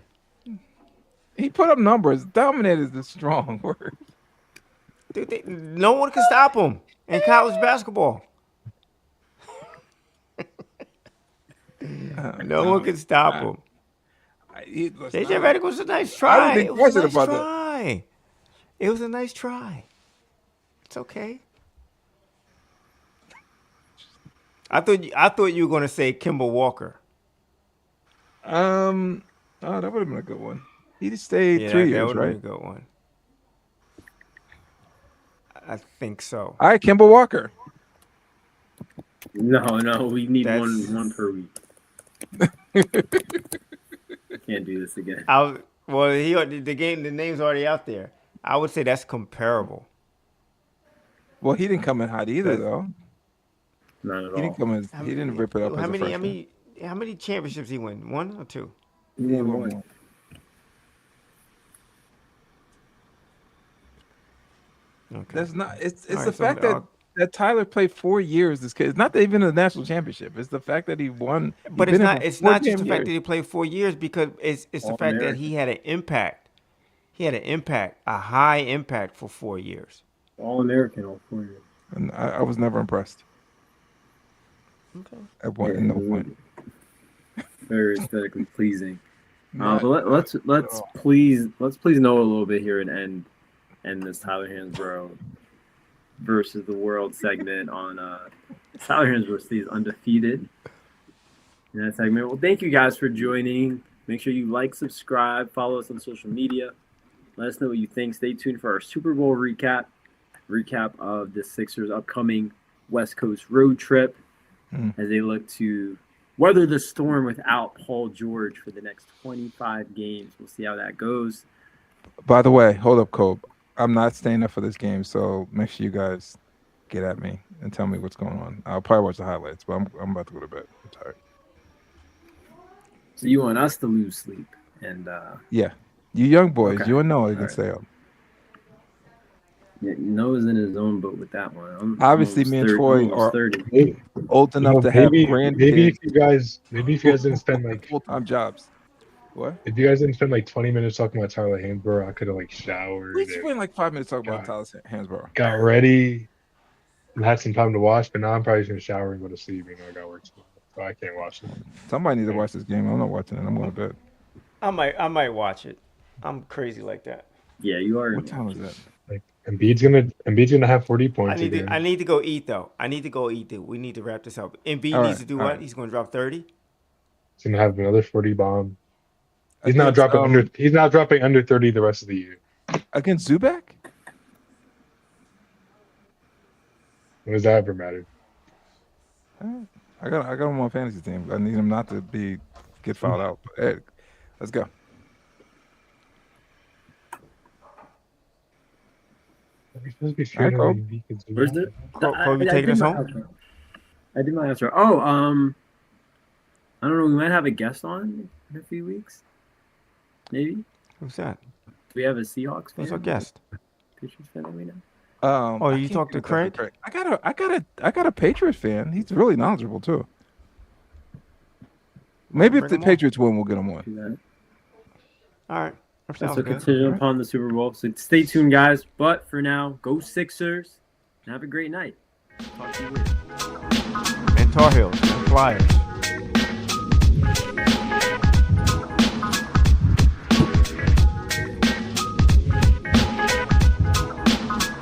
He put up numbers. Dominated is the strong word. Dude, no one can stop him in college basketball. No one can stop him. Listen, JJ Redick was a nice try. think It was a twice nice about that. try. It was a nice try. It's okay. I thought you were gonna say Kimball Walker. Oh, that would have been a good one. He just stayed Yeah, 3 that years, would have right? been a good one. I think so. All right, Kimball Walker. No, we need That's- one per week. Can't do this again. The name's already out there. I would say that's comparable. Well, he didn't come in hot either, That- though. Not at He didn't all. come in. He didn't rip it up as a freshman. How many championships he win? 1 or 2? He won one. Okay. That's not. It's All the right, so fact that Tyler played 4 years. This kid. It's not even a national championship. It's the fact that he won. But he's it's been in not. for It's 4 not just the damn fact that years. he played 4 years because it's the fact that All-American. he had an impact. He had an impact, a high impact for 4 years. All-American all 4 years. And I was never impressed. Okay. At one, at no point. Very aesthetically pleasing. Not- But let's please Noah a little bit here and end this Tyler Hansbrough versus the world segment on Tyler Hansbrough stays undefeated in that segment. Well, thank you guys for joining. Make sure you like, subscribe, follow us on social media. Let us know what you think. Stay tuned for our Super Bowl recap of the Sixers' upcoming West Coast road trip as they look to weather the storm without Paul George for the next 25 games. We'll see how that goes. By the way, hold up, Kobe. I'm not staying up for this game, so make sure you guys get at me and tell me what's going on. I'll probably watch the highlights, but I'm about to go to bed. I'm tired. So you want us to lose sleep and Yeah, you young boys, Okay. you and Noah can Alright. stay up. yeah, Noah's in his own boat with that one. I'm Obviously, almost me and 30 Troy almost are 30. Maybe, Old enough to have maybe grandkids, if you guys didn't spend like full-time jobs. What? if you guys didn't spend like 20 minutes talking about Tyler Hansbrough, I could have like showered, We and spent like 5 minutes talking about God. Tyler Hansbrough. got ready, and had some time to watch. But now I'm probably just gonna shower and go to sleep. You know, I got work tomorrow, so I can't watch it. Somebody need to watch this game. I'm not watching it. I'm going to bed. I might watch it. I'm crazy like that. Yeah, you are. What time is that? Like Embiid's gonna have 40 points again. I need to go eat though. I need to go eat. We need to wrap this up. Embiid All needs right, to do all what? right. He's going to drop 30. He's gonna have another 40 bomb. He's not Against, dropping under. He's not dropping under 30 the rest of the year. against Zubac? When does that ever matter? I got him on fantasy team. I need him not to get fouled out. But, hey, let's go. You're supposed to be All right, feeling Cole. like Embiid can do Where's that. the Kobe, you taking us home? I did my outro. Oh, I don't know. We might have a guest on in a few weeks. Maybe. Who's that? Do we have a Seahawks fan? Who's our guest? Patriots fan that we know? Oh, I you can't talked to think of Craig? I got a Patriots fan. He's really knowledgeable too. Maybe if Bring the him on. Patriots win, we'll get him on. Do that. All right. That sounds So good. contingent upon the Super Bowl. So stay tuned, guys. But for now, go Sixers and have a great night. Talk to you later. And Tar Heels and Flyers.